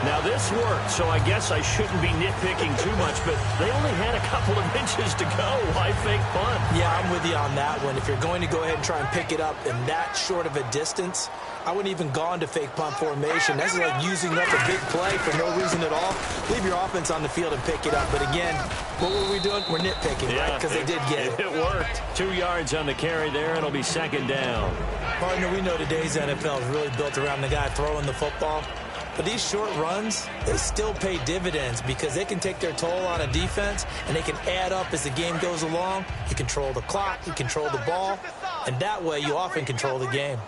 Speaker 3: Now, this worked, so I guess I shouldn't be nitpicking too much, but they only had a couple of inches to go. Why fake punt?
Speaker 4: Yeah, I'm with you on that one. If you're going to go ahead and try and pick it up in that short of a distance, I wouldn't even gone to fake punt formation. That's like using up a big play for no reason at all. Leave your offense on the field and pick it up. But again, what were we doing? We're nitpicking, right? Because they did get it.
Speaker 3: It worked. 2 yards on the carry there. It'll be 2nd down.
Speaker 4: Partner, we know today's NFL is really built around the guy throwing the football. But these short runs, they still pay dividends because they can take their toll on a defense and they can add up as the game goes along. You control the clock, you control the ball, and that way you often control the game.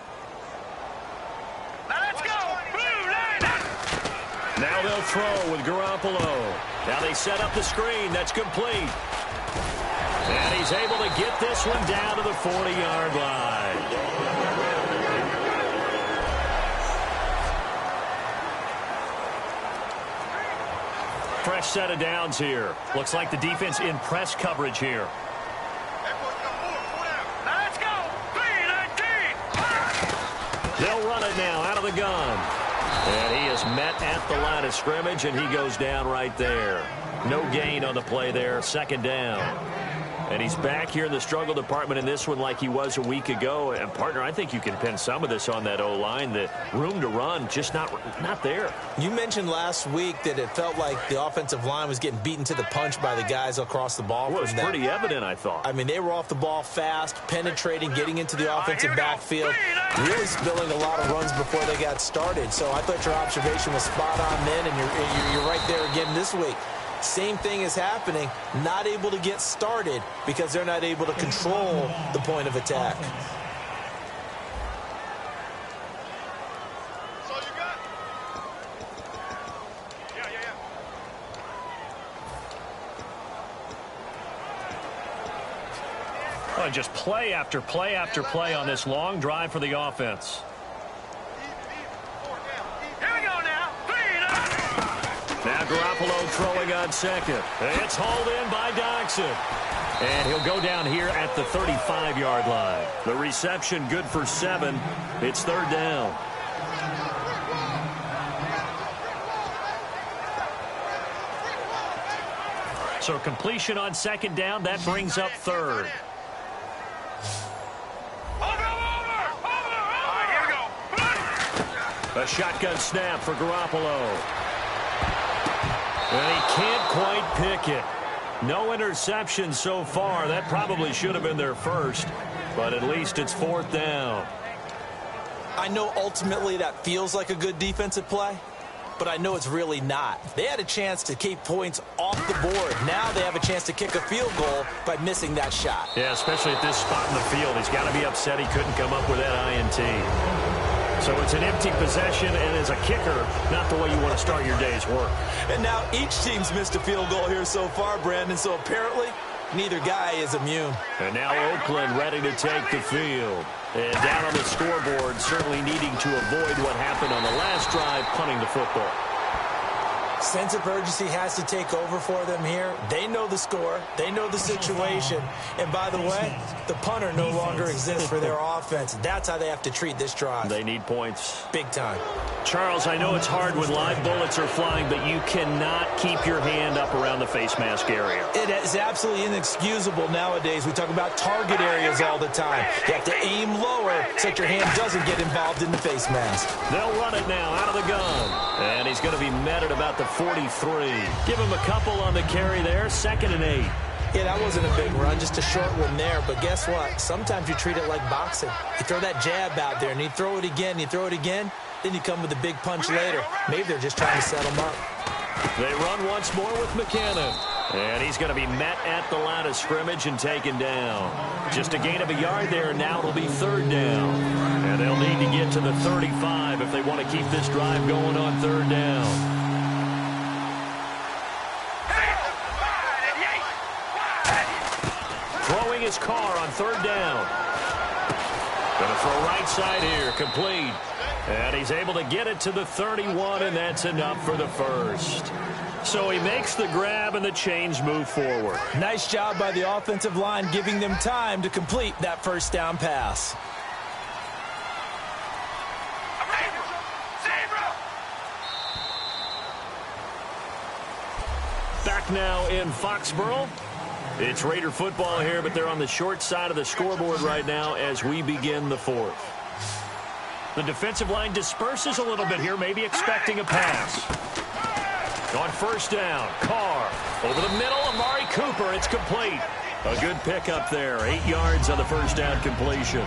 Speaker 1: Now let's go. Blue line.
Speaker 3: Now they'll throw with Garoppolo. Now they set up the screen. That's complete. And he's able to get this one down to the 40-yard line. Fresh set of downs here. Looks like the defense in press coverage here.
Speaker 1: Now let's go. 3-19.
Speaker 3: They'll run it now out of the gun. And he is met at the line of scrimmage, and he goes down right there. No gain on the play there. 2nd down. And he's back here in the struggle department in this one like he was a week ago. And, partner, I think you can pin some of this on that O-line. The room to run just not there.
Speaker 4: You mentioned last week that it felt like the offensive line was getting beaten to the punch by the guys across the ball.
Speaker 3: Well, it was pretty evident, I thought.
Speaker 4: I mean, they were off the ball fast, penetrating, getting into the offensive backfield, really spilling a lot of runs before they got started. So I thought your observation was spot on then, and you're right there again this week. Same thing is happening, not able to get started because they're not able to control the point of attack.
Speaker 3: Well, just play after play after play on this long drive for the offense.
Speaker 1: Here we go now. 3-0.
Speaker 3: Now Garoppolo throwing on second. It's hauled in by Doxson. And he'll go down here at the 35-yard line. The reception good for 7. It's third down. So completion on second down. That brings up third. A shotgun snap for Garoppolo. And he can't quite pick it. No interception so far. That probably should have been their first, but at least it's fourth down.
Speaker 4: I know ultimately that feels like a good defensive play, but I know it's really not. They had a chance to keep points off the board. Now they have a chance to kick a field goal by missing that shot.
Speaker 3: Yeah, especially at this spot in the field. He's got to be upset he couldn't come up with that INT. So it's an empty possession, and as a kicker, not the way you want to start your day's work.
Speaker 4: And now each team's missed a field goal here so far, Brandon, so apparently neither guy is immune.
Speaker 3: And now Oakland ready to take the field. And down on the scoreboard, certainly needing to avoid what happened on the last drive, punting the football.
Speaker 4: Sense of urgency has to take over for them here. They know the score. They know the situation. And by the way, the punter no longer exists for their offense. That's how they have to treat this drive.
Speaker 3: They need points.
Speaker 4: Big time.
Speaker 3: Charles, I know it's hard when live bullets are flying, but you cannot keep your hand up around the face mask area.
Speaker 4: It is absolutely inexcusable nowadays. We talk about target areas all the time. You have to aim lower so that your hand doesn't get involved in the face mask.
Speaker 3: They'll run it now out of the gun. And he's going to be met at about the 43. Give him a couple on the carry there. 2nd and 8.
Speaker 4: Yeah, that wasn't a big run, just a short one there. But guess what? Sometimes you treat it like boxing. You throw that jab out there, and you throw it again, you throw it again, then you come with a big punch later. Maybe they're just trying to set him up.
Speaker 3: They run once more with McKinnon. And he's going to be met at the line of scrimmage and taken down. Just a gain of a yard there. Now it'll be third down. And they'll need to get to the 35 if they want to keep this drive going on third down. Throwing his car on third down. Going to throw right side here. Complete. And he's able to get it to the 31, and that's enough for the first. So he makes the grab, and the chains move forward.
Speaker 4: Nice job by the offensive line, giving them time to complete that first down pass.
Speaker 3: Back now in Foxborough. It's Raider football here, but they're on the short side of the scoreboard right now as we begin the fourth. The defensive line disperses a little bit here, maybe expecting a pass. On first down, Carr over the middle, Amari Cooper. It's complete. A good pickup there. 8 yards on the first down completion.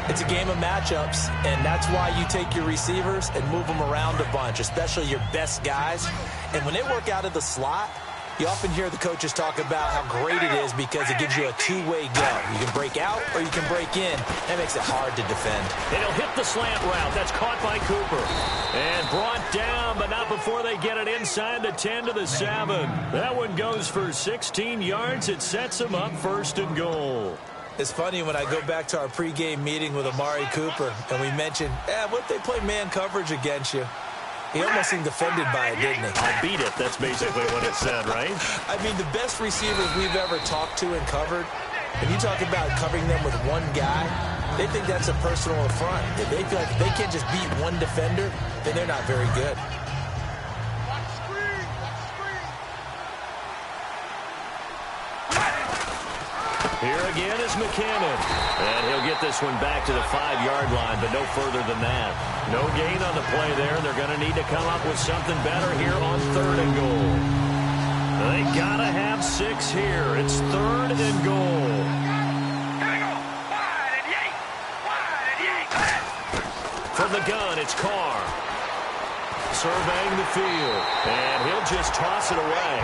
Speaker 4: It's a game of matchups, and that's why you take your receivers and move them around a bunch, especially your best guys. And when they work out of the slot, you often hear the coaches talk about how great it is because it gives you a two-way go. You can break out or you can break in. That makes it hard to defend.
Speaker 3: And he'll hit the slant route. That's caught by Cooper. And brought down, but not before they get it inside the 10 to the 7. That one goes for 16 yards. It sets him up first and goal.
Speaker 4: It's funny when I go back to our pregame meeting with Amari Cooper and we mentioned, what if they play man coverage against you? He almost seemed offended by it, didn't he?
Speaker 3: I'll beat it. That's basically what it said, right?
Speaker 4: I mean, the best receivers we've ever talked to and covered, when you talk about covering them with one guy, they think that's a personal affront. If they feel like if they can't just beat one defender, then they're not very good.
Speaker 3: Here again is McKinnon. And he'll get this one back to the 5-yard line, but no further than that. No gain on the play there. They're going to need to come up with something better here on third and goal. They got to have 6 here. It's third and goal. From the gun, it's Carr. Surveying the field. And he'll just toss it away.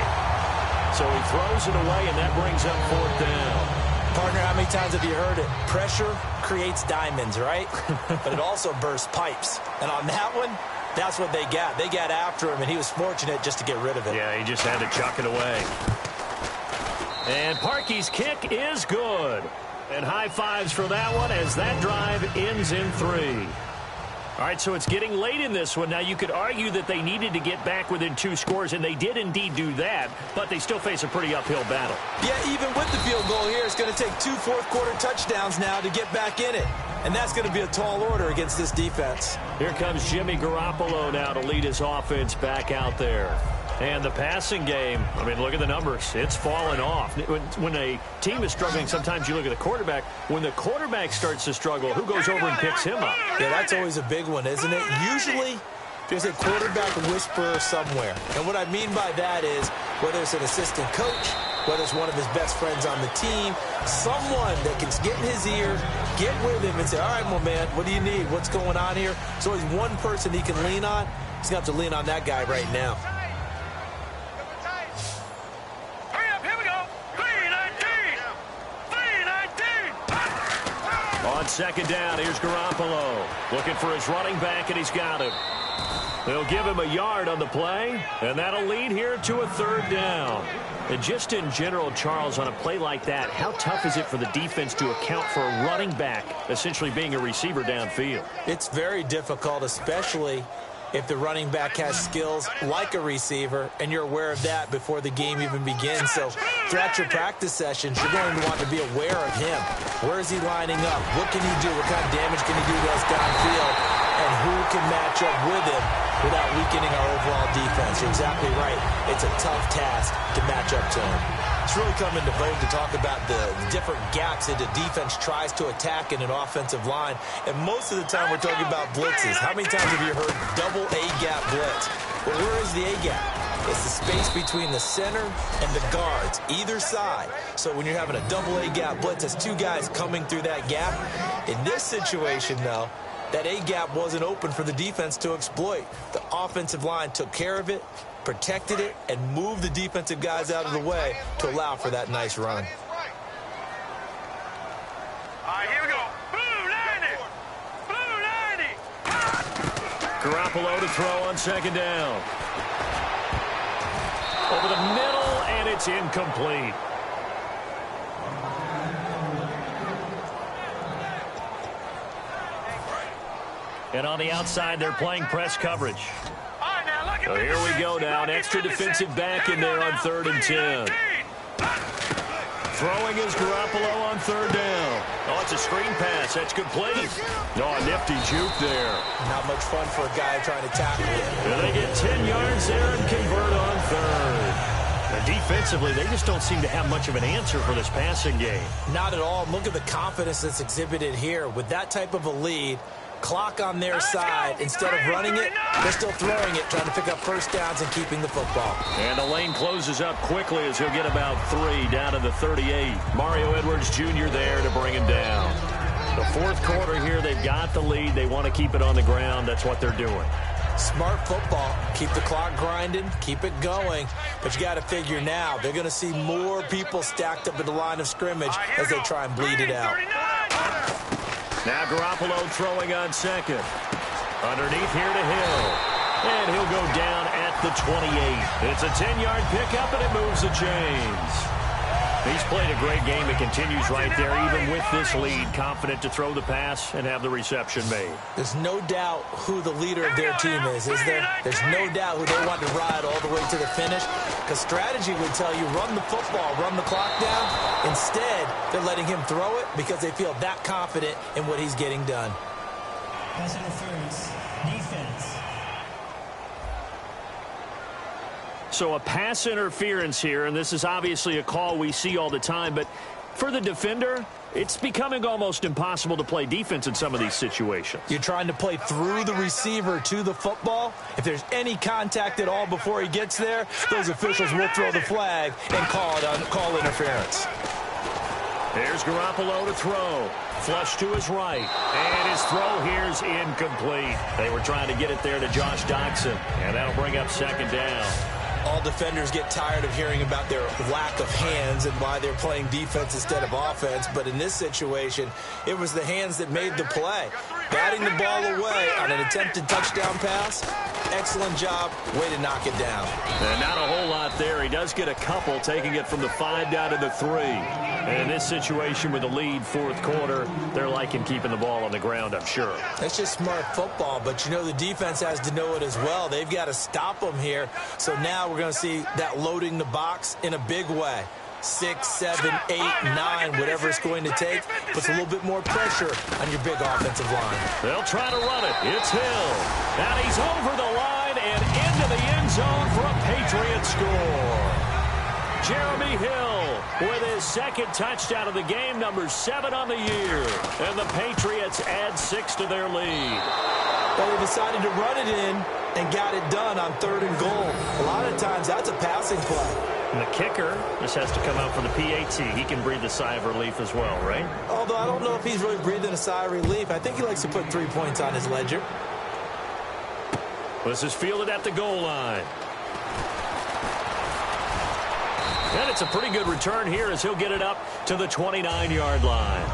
Speaker 3: So he throws it away, and that brings up fourth down.
Speaker 4: Partner, how many times have you heard it? Pressure creates diamonds, right? But it also bursts pipes. And on that one, that's what they got. They got after him, and he was fortunate just to get rid of it.
Speaker 3: Yeah, he just had to chuck it away. And Parkey's kick is good. And high fives for that one as that drive ends in 3. All right, so it's getting late in this one. Now, you could argue that they needed to get back within 2 scores, and they did indeed do that, but they still face a pretty uphill battle.
Speaker 4: Yeah, even with the field goal here, it's going to take 2 fourth-quarter touchdowns now to get back in it. And that's going to be a tall order against this defense.
Speaker 3: Here comes Jimmy Garoppolo now to lead his offense back out there. And the passing game, I mean, look at the numbers. It's fallen off. When a team is struggling, sometimes you look at the quarterback. When the quarterback starts to struggle, who goes over and picks him up?
Speaker 4: Yeah, that's always a big one, isn't it? Usually, there's a quarterback whisperer somewhere. And what I mean by that is, whether it's an assistant coach, whether it's one of his best friends on the team, someone that can get in his ear, get with him and say, all right, my man, what do you need? What's going on here? There's always one person he can lean on. He's going to have to lean on that guy right now.
Speaker 3: On second down, here's Garoppolo. Looking for his running back, and he's got him. They'll give him a yard on the play, and that'll lead here to a 3rd down. And just in general, Charles, on a play like that, how tough is it for the defense to account for a running back essentially being a receiver downfield?
Speaker 4: It's very difficult, especially if the running back has skills like a receiver, and you're aware of that before the game even begins. So throughout your practice sessions, you're going to want to be aware of him. Where is he lining up? What can he do? What kind of damage can he do to us downfield? And who can match up with him without weakening our overall defense? You're exactly right. It's a tough task to match up to him. It's really come into vogue to talk about the different gaps that the defense tries to attack in an offensive line. And most of the time we're talking about blitzes. How many times have you heard double A-gap blitz? Well, where is the A-gap? It's the space between the center and the guards, either side. So when you're having a double A-gap blitz, it's 2 guys coming through that gap. In this situation, though, that A-gap wasn't open for the defense to exploit. The offensive line took care of it, protected it, and moved the defensive guys out of the way to allow for that nice run.
Speaker 1: All right, here we go. Blue 90. Blue 90.
Speaker 3: Garoppolo to throw on second down. Over the middle, and it's incomplete. And on the outside, they're playing press coverage. So here we go now. An extra defensive back in there on 3rd and 10. Throwing is Garoppolo on 3rd down. Oh, it's a screen pass. That's complete. Oh, a nifty juke there.
Speaker 4: Not much fun for a guy trying to tackle it.
Speaker 3: And they get 10 yards there and convert on 3rd. And defensively, they just don't seem to have much of an answer for this passing game.
Speaker 4: Not at all. Look at the confidence that's exhibited here. With that type of a lead, clock on their side, instead of running it, they're still throwing it, trying to pick up first downs and keeping the football.
Speaker 3: And the lane closes up quickly as he'll get about 3 down to the 38. Mario Edwards Jr. there to bring him down. The 4th quarter here, they've got the lead. They want to keep it on the ground. That's what they're doing.
Speaker 4: Smart football. Keep the clock grinding, keep it going. But you got to figure now, they're going to see more people stacked up at the line of scrimmage as they try and bleed it out.
Speaker 3: Now Garoppolo throwing on second. Underneath here to Hill. And he'll go down at the 28. It's a 10-yard pickup, and it moves the chains. He's played a great game. It continues right there, even with this lead. Confident to throw the pass and have the reception made.
Speaker 4: There's no doubt who the leader of their team is there? There's no doubt who they want to ride all the way to the finish. Because strategy would tell you, run the football, run the clock down. Instead, they're letting him throw it because they feel that confident in what he's getting done.
Speaker 5: Pass interference. Defense.
Speaker 3: So a pass interference here, and this is obviously a call we see all the time, but for the defender, it's becoming almost impossible to play defense in some of these situations.
Speaker 4: You're trying to play through the receiver to the football. If there's any contact at all before he gets there, those officials will throw the flag and call interference.
Speaker 3: There's Garoppolo to throw. Flush to his right. And his throw here's incomplete. They were trying to get it there to Josh Doctson, and that'll bring up second down.
Speaker 4: All defenders get tired of hearing about their lack of hands and why they're playing defense instead of offense. But in this situation, it was the hands that made the play. batting the ball away on an attempted touchdown pass. Excellent job. Way to knock it down.
Speaker 3: And not a whole lot there. He does get a couple, taking it from the 5 down to the 3. And in this situation with the lead, fourth quarter, they're liking keeping the ball on the ground, I'm sure.
Speaker 4: That's just smart football, but, you know, the defense has to know it as well. They've got to stop them here. So now we're going to see that loading the box in a big way. 6, 7, 8, 9, whatever it's going to take, puts a little bit more pressure on your big offensive line.
Speaker 3: They'll try to run it. It's Hill. And he's over the line and into the end zone for a Patriots score. Jeremy Hill with his second touchdown of the game, number 7 on the year. And the Patriots add 6 to their lead.
Speaker 4: Well, they decided to run it in and got it done on 3rd and goal. A lot of times that's a passing play.
Speaker 3: And the kicker just has to come out for the PAT. He can breathe a sigh of relief as well, right?
Speaker 4: Although I don't know if he's really breathing a sigh of relief. I think he likes to put 3 points on his ledger.
Speaker 3: This is fielded at the goal line. And it's a pretty good return here as he'll get it up to the 29-yard line.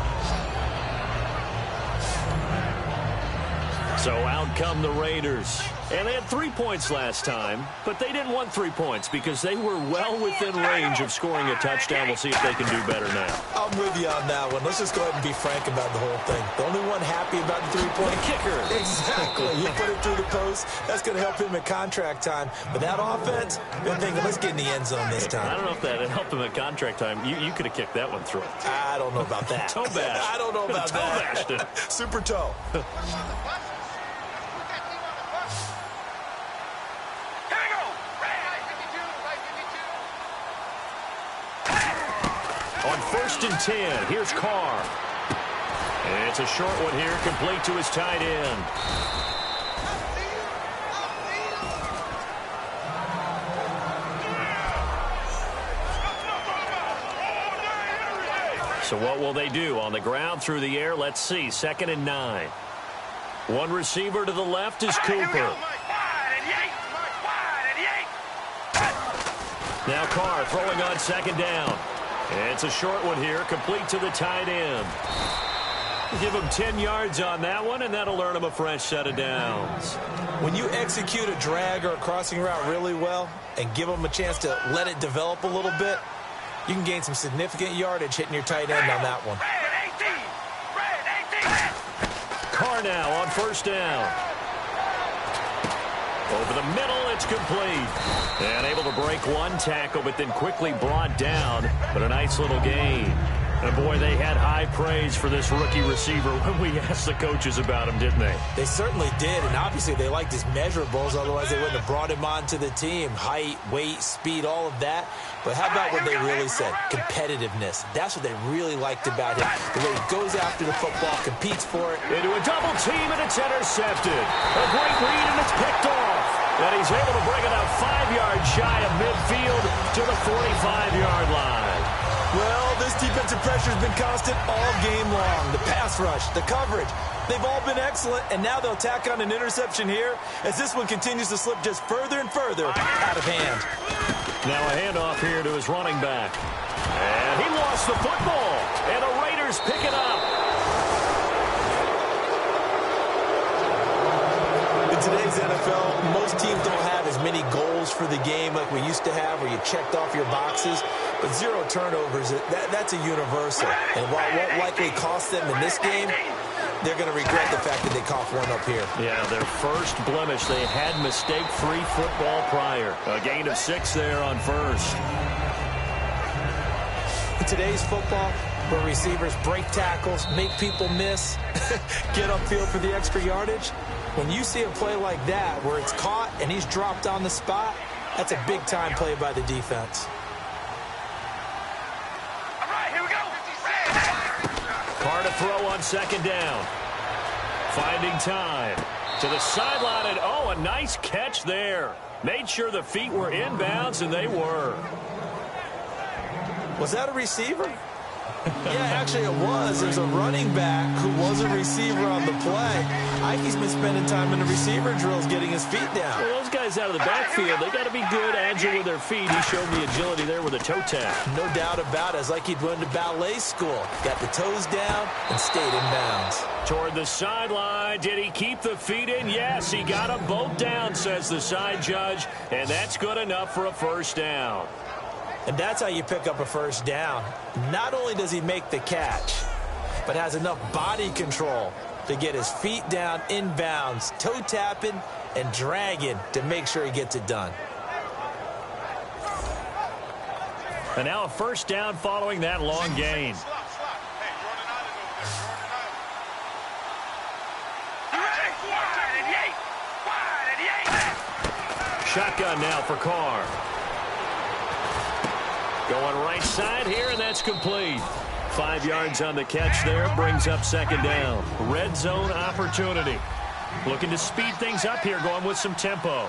Speaker 3: So out come the Raiders. And they had 3 points last time, but they didn't want 3 points because they were well within range of scoring a touchdown. We'll see if they can do better now.
Speaker 4: I'm with you on that one. Let's just go ahead and be frank about the whole thing. The only one happy about the 3-point
Speaker 3: kicker.
Speaker 4: Exactly. You put it through the post. That's going to help him at contract time. But that offense, you're thinking, let's get in the end zone this time.
Speaker 3: I don't know if that helped him at contract time. You could have kicked that one through.
Speaker 4: I don't know about that.
Speaker 3: Toe bash.
Speaker 4: I don't know about that.
Speaker 3: Toe bashed it.
Speaker 4: Super toe.
Speaker 3: On 1st and 10, here's Carr. And it's a short one here, complete to his tight end. So what will they do? On the ground, through the air, let's see. 2nd and 9. One receiver to the left is Cooper. Now Carr throwing on 2nd down. And it's a short one here, complete to the tight end. Give him 10 yards on that one, and that'll earn him a fresh set of downs.
Speaker 4: When you execute a drag or a crossing route really well and give them a chance to let it develop a little bit, you can gain some significant yardage hitting your tight end on that one.
Speaker 3: Carr now on 1st down. Over the middle, it's complete. And able to break one tackle, but then quickly brought down. But a nice little gain. And, boy, they had high praise for this rookie receiver when we asked the coaches about him, didn't they?
Speaker 4: They certainly did, and obviously they liked his measurables. Otherwise, they wouldn't have brought him onto the team. Height, weight, speed, all of that. But how about what they really said? Competitiveness. That's what they really liked about him. The way he goes after the football, competes for it.
Speaker 3: Into a double team, and it's intercepted. A great read, and it's picked off. And he's able to bring it out 5 yards shy of midfield to the 45-yard line.
Speaker 4: Well, this defensive pressure has been constant all game long. The pass rush, the coverage, they've all been excellent, and now they'll tack on an interception here as this one continues to slip just further and further out of hand.
Speaker 3: Now a handoff here to his running back. And he lost the football, and the Raiders pick it up.
Speaker 4: In today's NFL, most teams don't have as many goals for the game like we used to have where you checked off your boxes. But 0 turnovers, that's a universal. And while it won't likely cost them in this game, they're going to regret the fact that they coughed one up here.
Speaker 3: Yeah, their first blemish. They had mistake-free football prior. A gain of 6 there on 1st.
Speaker 4: In today's football, where receivers break tackles, make people miss, get upfield for the extra yardage, when you see a play like that where it's caught and he's dropped on the spot, that's a big-time play by the defense.
Speaker 3: Carr to throw on 2nd down. Finding time to the sideline, and oh, a nice catch there. Made sure the feet were inbounds, and they were.
Speaker 4: Was that a receiver? Yeah, actually it was. There's a running back who was a receiver on the play. Ike's been spending time in the receiver drills getting his feet down.
Speaker 3: Well, those guys out of the backfield, they got to be good, agile with their feet. He showed the agility there with a toe tap.
Speaker 4: No doubt about it. It's like he'd run to ballet school. Got the toes down and stayed in bounds.
Speaker 3: Toward the sideline. Did he keep the feet in? Yes, he got them both down, says the side judge. And that's good enough for a first down.
Speaker 4: And that's how you pick up a first down. Not only does he make the catch, but has enough body control to get his feet down in bounds, toe tapping and dragging to make sure he gets it done.
Speaker 3: And now a first down following that long gain. Shotgun now for Carr. Going right side here, and that's complete. 5 yards on the catch there, brings up second down. Red zone opportunity. Looking to speed things up here, going with some tempo.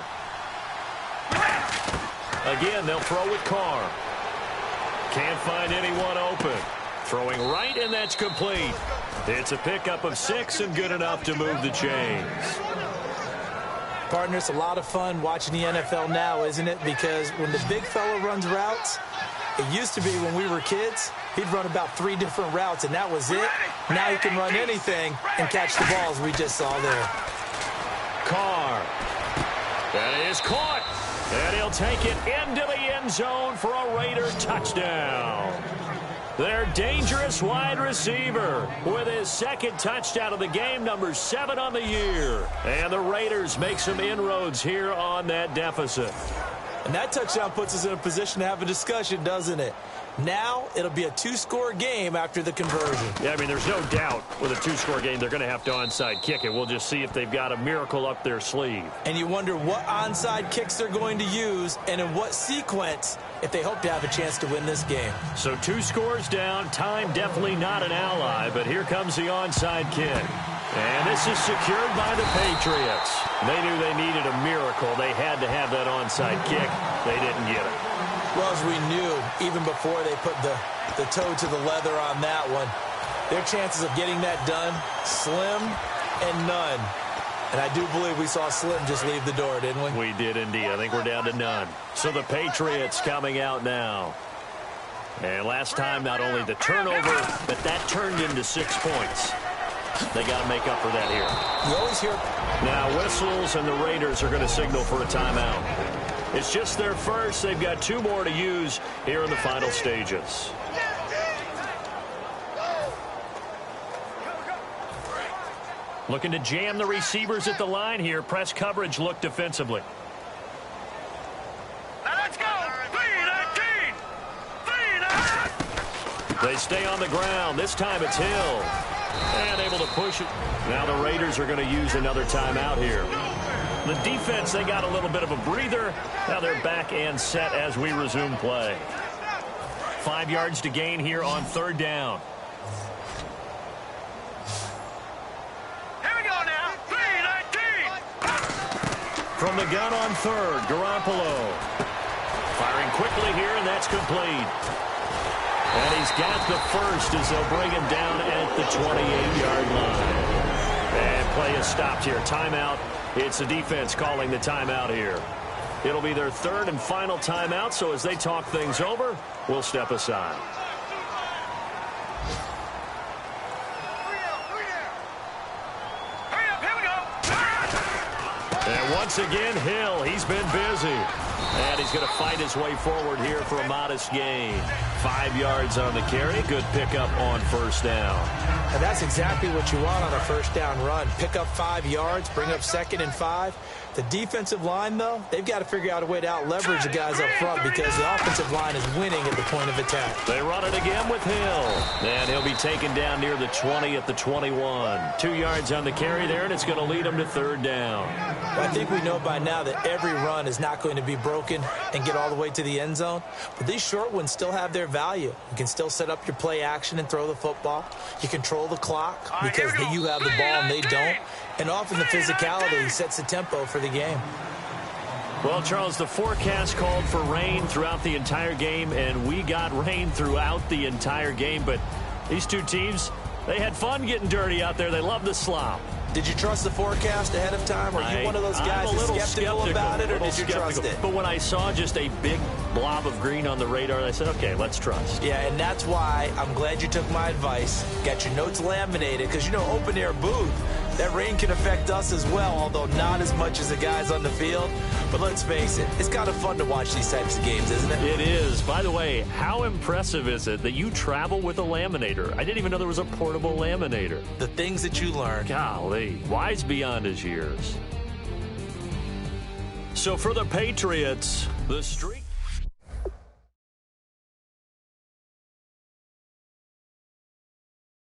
Speaker 3: Again, they'll throw with Carr. Can't find anyone open. Throwing right, and that's complete. It's a pickup of 6 and good enough to move the chains.
Speaker 4: Partner, it's a lot of fun watching the NFL now, isn't it? Because when the big fella runs routes, it used to be when we were kids, he'd run about 3 different routes, and that was it. Now he can run anything and catch the balls we just saw there.
Speaker 3: Carr. That is caught. And he'll take it into the end zone for a Raider touchdown. Their dangerous wide receiver with his second touchdown of the game, number 7 on the year. And the Raiders make some inroads here on that deficit.
Speaker 4: And that touchdown puts us in a position to have a discussion, doesn't it? Now it'll be a 2-score game after the conversion.
Speaker 3: Yeah, I mean, there's no doubt with a 2-score game they're going to have to onside kick it. We'll just see if they've got a miracle up their sleeve.
Speaker 4: And you wonder what onside kicks they're going to use and in what sequence if they hope to have a chance to win this game.
Speaker 3: So 2 scores down. Time definitely not an ally, but here comes the onside kick. And this is secured by the Patriots. They knew they needed a miracle. They had to have that onside kick. They didn't get it.
Speaker 4: Well, as we knew, even before they put the toe to the leather on that one, their chances of getting that done, slim and none. And I do believe we saw Slim just leave the door, didn't we?
Speaker 3: We did indeed. I think we're down to none. So the Patriots coming out now. And last time, not only the turnover, but that turned into 6 points. They got to make up for that here.
Speaker 4: You always hear...
Speaker 3: Now whistles, and the Raiders are going to signal for a timeout. It's just their first. They've got 2 more to use here in the final stages. Looking to jam the receivers at the line here. Press coverage look defensively.
Speaker 1: Now let's go. 3-19. 3-19.
Speaker 3: They stay on the ground. This time it's Hill. And able to push it. Now the Raiders are going to use another timeout here. The defense, they got a little bit of a breather. Now they're back and set as we resume play. 5 yards to gain here on 3rd down.
Speaker 1: Here we go now. 3-19.
Speaker 3: From the gun on 3rd, Garoppolo. Firing quickly here, and that's complete. And he's got the first as they'll bring him down at the 28-yard line. And play is stopped here. Timeout. It's the defense calling the timeout here. It'll be their 3rd and final timeout, so as they talk things over, we'll step aside.
Speaker 1: Hurry up. Here we go.
Speaker 3: And once again, Hill, he's been busy. And he's going to fight his way forward here for a modest gain. 5 yards on the carry. Good pickup on 1st down.
Speaker 4: And that's exactly what you want on a 1st down run. Pick up 5 yards, bring up 2nd and 5. The defensive line, though, they've got to figure out a way to out-leverage the guys up front because the offensive line is winning at the point of attack.
Speaker 3: They run it again with Hill. And he'll be taken down near the 20 at the 21. 2 yards on the carry there, and it's going to lead him to 3rd down.
Speaker 4: Well, I think we know by now that every run is not going to be broken and get all the way to the end zone. But these short ones still have their value. You can still set up your play action and throw the football. You control the clock because you have the ball and they don't. And often the physicality sets the tempo for the game.
Speaker 3: Well, Charles, the forecast called for rain throughout the entire game, and we got rain throughout the entire game. But these two teams, they had fun getting dirty out there. They love the slop.
Speaker 4: Did you trust the forecast ahead of time? Are you one of those guys that's skeptical about it, or did you trust it?
Speaker 3: But when I saw just a big blob of green on the radar, I said, okay, let's trust.
Speaker 4: Yeah, and that's why I'm glad you took my advice. Got your notes laminated, because, you know, open-air booth, that rain can affect us as well, although not as much as the guys on the field. But let's face it, it's kind of fun to watch these types of games, isn't it?
Speaker 3: It is. By the way, how impressive is it that you travel with a laminator? I didn't even know there was a portable laminator.
Speaker 4: The things that you learn.
Speaker 3: Golly, wise beyond his years. So for the Patriots, the streak